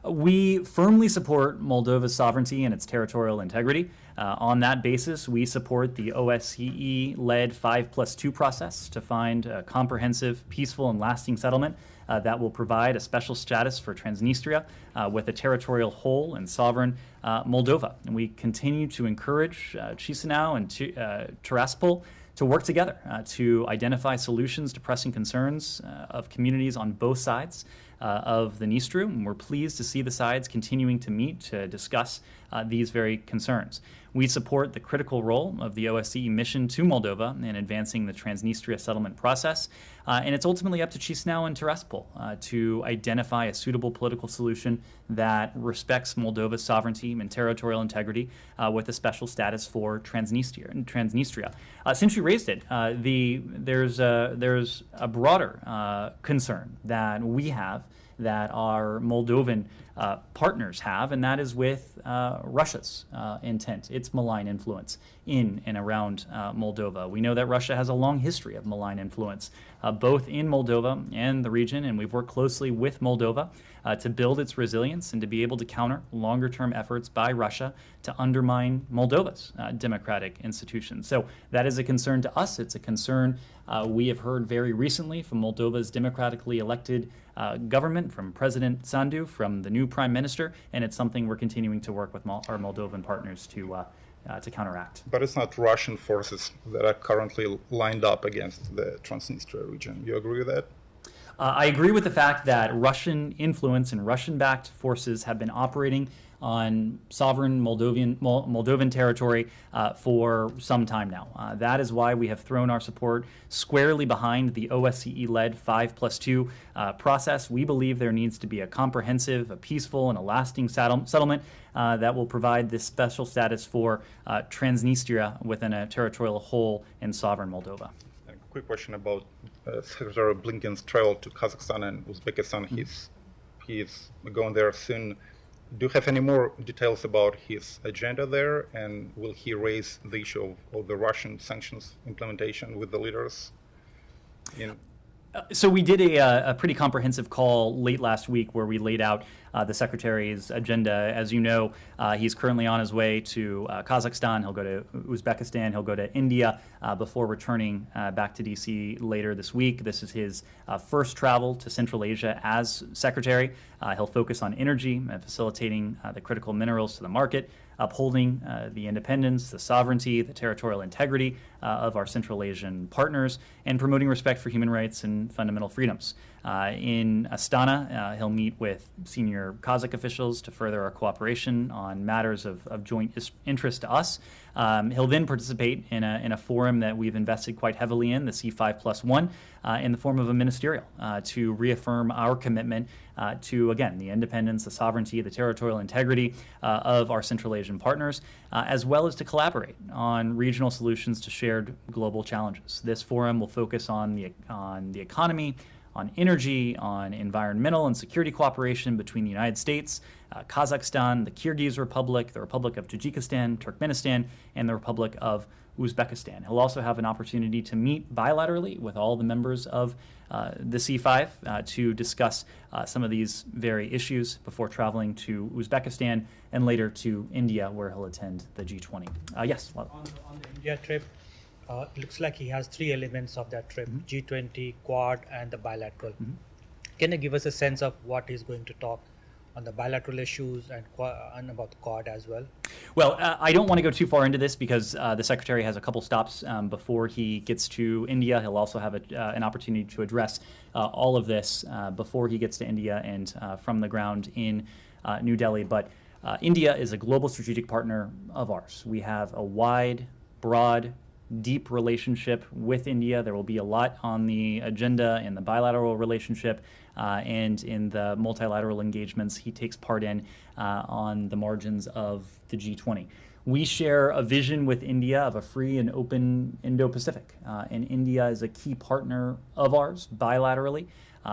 S1: We firmly support Moldova's sovereignty and its territorial integrity. On that basis, we support the OSCE-led 5+2 process to find a comprehensive, peaceful, and lasting settlement that will provide a special status for Transnistria with a territorial whole and sovereign Moldova. And we continue to encourage Chisinau and Tiraspol to work together to identify solutions to pressing concerns of communities on both sides of the Dniester, and we're pleased to see the sides continuing to meet to discuss these very concerns. We support the critical role of the OSCE mission to Moldova in advancing the Transnistria settlement process, and it's ultimately up to Chisinau and Tiraspol to identify a suitable political solution that respects Moldova's sovereignty and territorial integrity with a special status for Transnistria. Since you raised it, there's a broader concern that we have, that our Moldovan partners have, and that is with Russia's intent, its malign influence in and around Moldova. We know that Russia has a long history of malign influence, both in Moldova and the region, and we've worked closely with Moldova to build its resilience and to be able to counter longer-term efforts by Russia to undermine Moldova's democratic institutions. So that is a concern to us. It's a concern we have heard very recently from Moldova's democratically elected government, from President Sandu, from the new Prime Minister, and it's something we're continuing to work with our Moldovan partners to counteract.
S18: But it's not Russian forces that are currently lined up against the Transnistria region. You agree with that?
S1: I agree with the fact that Russian influence and Russian-backed forces have been operating on sovereign Moldovan territory for some time now. That is why we have thrown our support squarely behind the OSCE-led 5+2 process. We believe there needs to be a comprehensive, a peaceful, and a lasting settlement that will provide this special status for Transnistria within a territorial whole and sovereign Moldova.
S18: A quick question about Secretary Blinken's travel to Kazakhstan and Uzbekistan. He's going there soon. Do you have any more details about his agenda there, and will he raise the issue of the Russian sanctions implementation with the leaders?
S1: So we did a pretty comprehensive call late last week where we laid out the Secretary's agenda. As you know, he's currently on his way to Kazakhstan. He'll go to Uzbekistan. He'll go to India before returning back to D.C. later this week. This is his first travel to Central Asia as Secretary. He'll focus on energy, facilitating the critical minerals to the market, upholding the independence, the sovereignty, the territorial integrity of our Central Asian partners, and promoting respect for human rights and fundamental freedoms. In Astana, he'll meet with senior Kazakh officials to further our cooperation on matters of joint interest to us. He'll then participate in a forum that we've invested quite heavily in, the C5+1, in the form of a ministerial to reaffirm our commitment to, again, the independence, the sovereignty, the territorial integrity of our Central Asian partners, as well as to collaborate on regional solutions to shared global challenges. This forum will focus on the economy, on energy, on environmental and security cooperation between the United States, Kazakhstan, the Kyrgyz Republic, the Republic of Tajikistan, Turkmenistan, and the Republic of Uzbekistan. He'll also have an opportunity to meet bilaterally with all the members of the C5 to discuss some of these very issues before traveling to Uzbekistan and later to India, where he'll attend the G20. Yes?
S19: On the India trip, it looks like he has 3 elements of that trip, G20, Quad, and the bilateral. Can you give us a sense of what he's going to talk on the bilateral issues and about the Quad as well?
S1: Well, I don't want to go too far into this because the Secretary has a couple stops before he gets to India. He'll also have an opportunity to address all of this before he gets to India and from the ground in New Delhi. But India is a global strategic partner of ours. We have a wide, broad, deep relationship with India. There will be a lot on the agenda in the bilateral relationship and in the multilateral engagements he takes part in on the margins of the G20. We share a vision with India of a free and open Indo-Pacific, and India is a key partner of ours bilaterally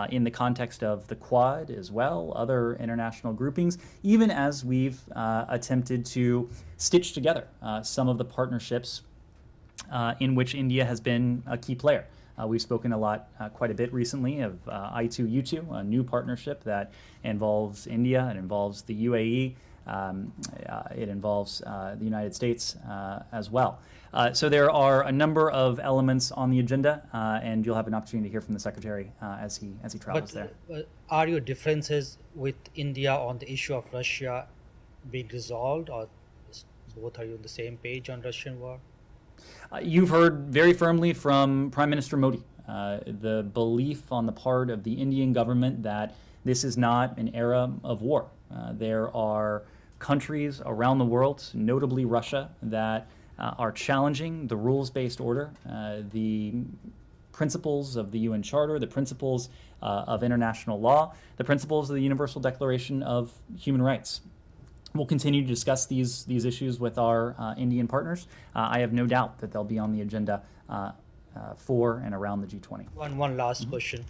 S1: in the context of the Quad as well, other international groupings, even as we've attempted to stitch together some of the partnerships in which India has been a key player. We've spoken quite a bit recently of I2U2, a new partnership that involves India, it involves the UAE, it involves the United States as well. So there are a number of elements on the agenda, and you'll have an opportunity to hear from the Secretary as he travels there.
S19: But are your differences with India on the issue of Russia being resolved, or both are you on the same page on Russian war?
S1: You've heard very firmly from Prime Minister Modi the belief on the part of the Indian government that this is not an era of war. There are countries around the world, notably Russia, that are challenging the rules-based order, the principles of the UN Charter, the principles of international law, the principles of the Universal Declaration of Human Rights. We'll continue to discuss these issues with our Indian partners. I have no doubt that they'll be on the agenda for and around the G20.
S19: One last question.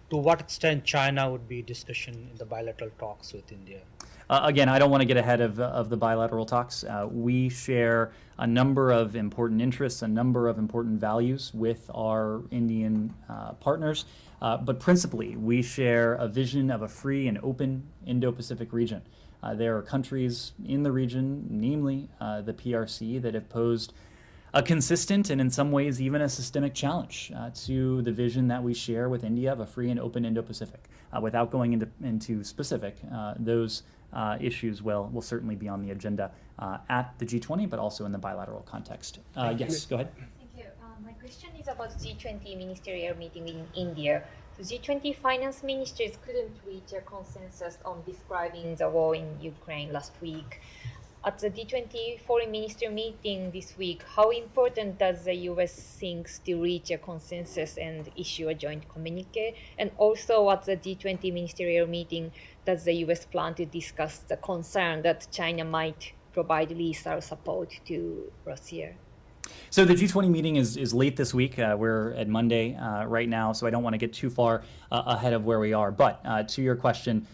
S19: To what extent China would be discussion in the bilateral talks with India?
S1: Again, I don't want to get ahead of the bilateral talks. We share a number of important interests, a number of important values with our Indian partners, but principally we share a vision of a free and open Indo-Pacific region. There are countries in the region, namely the PRC, that have posed a consistent and in some ways even a systemic challenge to the vision that we share with India of a free and open Indo-Pacific. Without going into specific, those issues will certainly be on the agenda at the G20, but also in the bilateral context. Yes, go ahead.
S20: Thank you. My question is about the G20 ministerial meeting in India. The G20 finance ministers couldn't reach a consensus on describing the war in Ukraine last week. At the G20 foreign minister meeting this week, how important does the US think to reach a consensus and issue a joint communique? And also at the G20 ministerial meeting, does the US plan to discuss the concern that China might provide lethal support to Russia?
S1: So the G20 meeting is late this week. We're at Monday right now, so I don't want to get too far ahead of where we are. But to your question,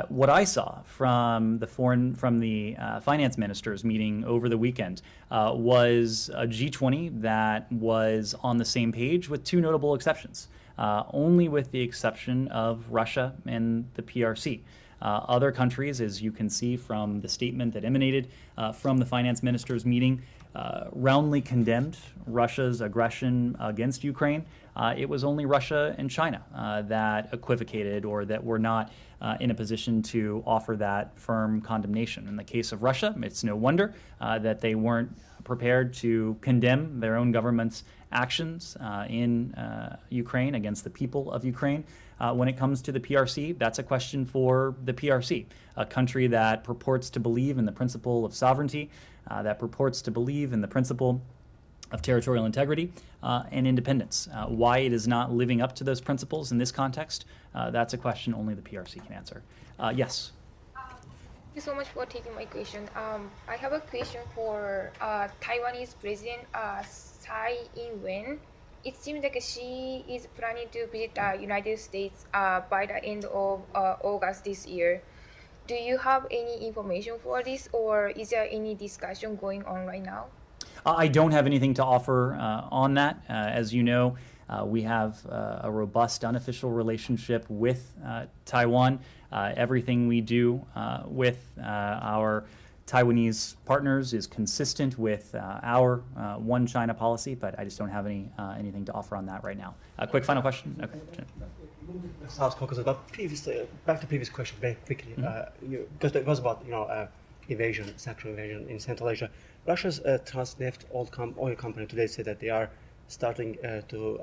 S1: what I saw from the finance ministers meeting over the weekend was a G20 that was on the same page with two notable exceptions, only with the exception of Russia and the PRC. Other countries, as you can see from the statement that emanated from the finance ministers meeting, roundly condemned Russia's aggression against Ukraine. It was only Russia and China that equivocated or that were not in a position to offer that firm condemnation. In the case of Russia, it's no wonder that they weren't prepared to condemn their own government's actions in Ukraine against the people of Ukraine. When it comes to the PRC, that's a question for the PRC, a country that purports to believe in the principle of sovereignty, that purports to believe in the principle of territorial integrity and independence. Why it is not living up to those principles in this context, that's a question only the PRC can answer. Yes?
S21: Thank you so much for taking my question. I have a question for Taiwanese President Tsai Ing-wen. it seems like she is planning to visit the United States by the end of August this year. Do you have any information for this, or is there any discussion going on right now?
S1: I don't have anything to offer on that. As you know, we have a robust unofficial relationship with Taiwan. Everything we do with our Taiwanese partners is consistent with our One China policy, but I just don't have anything to offer on that right now. A quick final question? Okay.
S10: South Caucasus, but previously, back to previous question very quickly, because it was about invasion, sexual invasion in Central Asia. Russia's Transneft oil company today said that they are starting to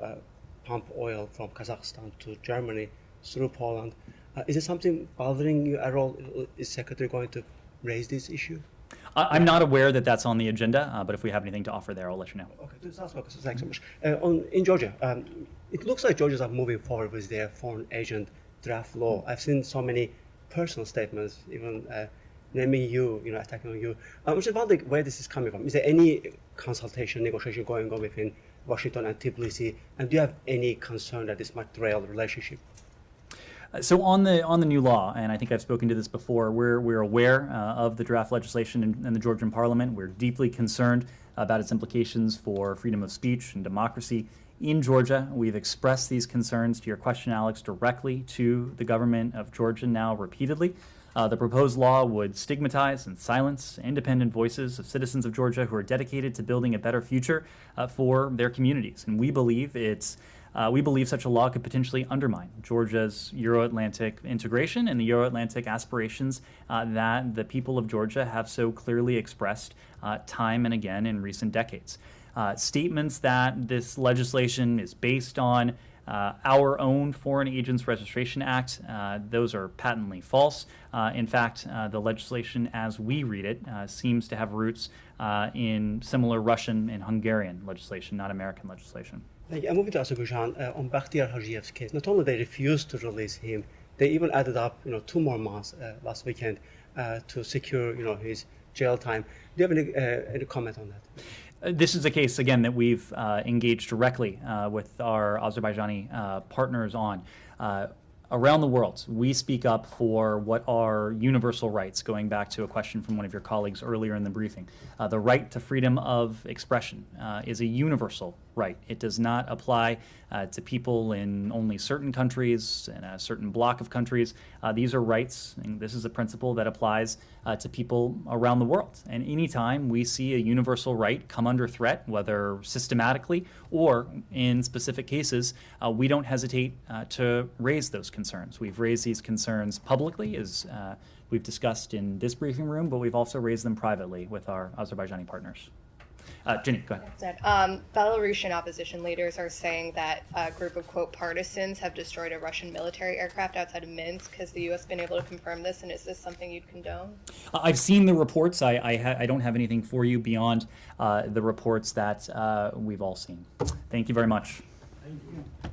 S10: pump oil from Kazakhstan to Germany through Poland. Is it something bothering you at all? Is Secretary going to raise this issue?
S1: I'm not aware that that's on the agenda, but if we have anything to offer there, I'll let you know.
S10: Okay, to South Caucasus, thanks so much. In Georgia, it looks like Georgians are moving forward with their foreign agent draft law. I've seen so many personal statements, even naming you, attacking you. I'm just wondering where this is coming from. Is there any consultation, negotiation going on between Washington and Tbilisi? And do you have any concern that this might derail the relationship?
S1: So on the new law, and I think I've spoken to this before, we're aware of the draft legislation in the Georgian parliament. We're deeply concerned about its implications for freedom of speech and democracy in Georgia. We've expressed these concerns, to your question, Alex, directly to the government of Georgia now repeatedly. The proposed law would stigmatize and silence independent voices of citizens of Georgia who are dedicated to building a better future for their communities. And we believe such a law could potentially undermine Georgia's Euro-Atlantic integration and the Euro-Atlantic aspirations that the people of Georgia have so clearly expressed time and again in recent decades. Statements that this legislation is based on our own Foreign Agents Registration Act, those are patently false. In fact, the legislation as we read it seems to have roots in similar Russian and Hungarian legislation, not American legislation.
S10: I'm moving to Azerbaijan on Bakhtiar Hajiyev's case. Not only they refused to release him, they even added up 2 more months last weekend to secure his jail time. Do you have any comment on that?
S1: This is a case, again, that we've engaged directly with our Azerbaijani partners on. Around the world, we speak up for what are universal rights, going back to a question from one of your colleagues earlier in the briefing. The right to freedom of expression is a universal right. It does not apply to people in only certain countries, in a certain block of countries. These are rights, and this is a principle that applies to people around the world. And anytime we see a universal right come under threat, whether systematically or in specific cases, we don't hesitate to raise those concerns. We've raised these concerns publicly, as we've discussed in this briefing room, but we've also raised them privately with our Azerbaijani partners. Jenny, go ahead.
S8: Belarusian opposition leaders are saying that a group of, quote, partisans have destroyed a Russian military aircraft outside of Minsk. Has the U.S. been able to confirm this, and is this something you'd condone?
S1: I've seen the reports. I don't have anything for you beyond the reports that we've all seen. Thank you very much.
S10: Thank you.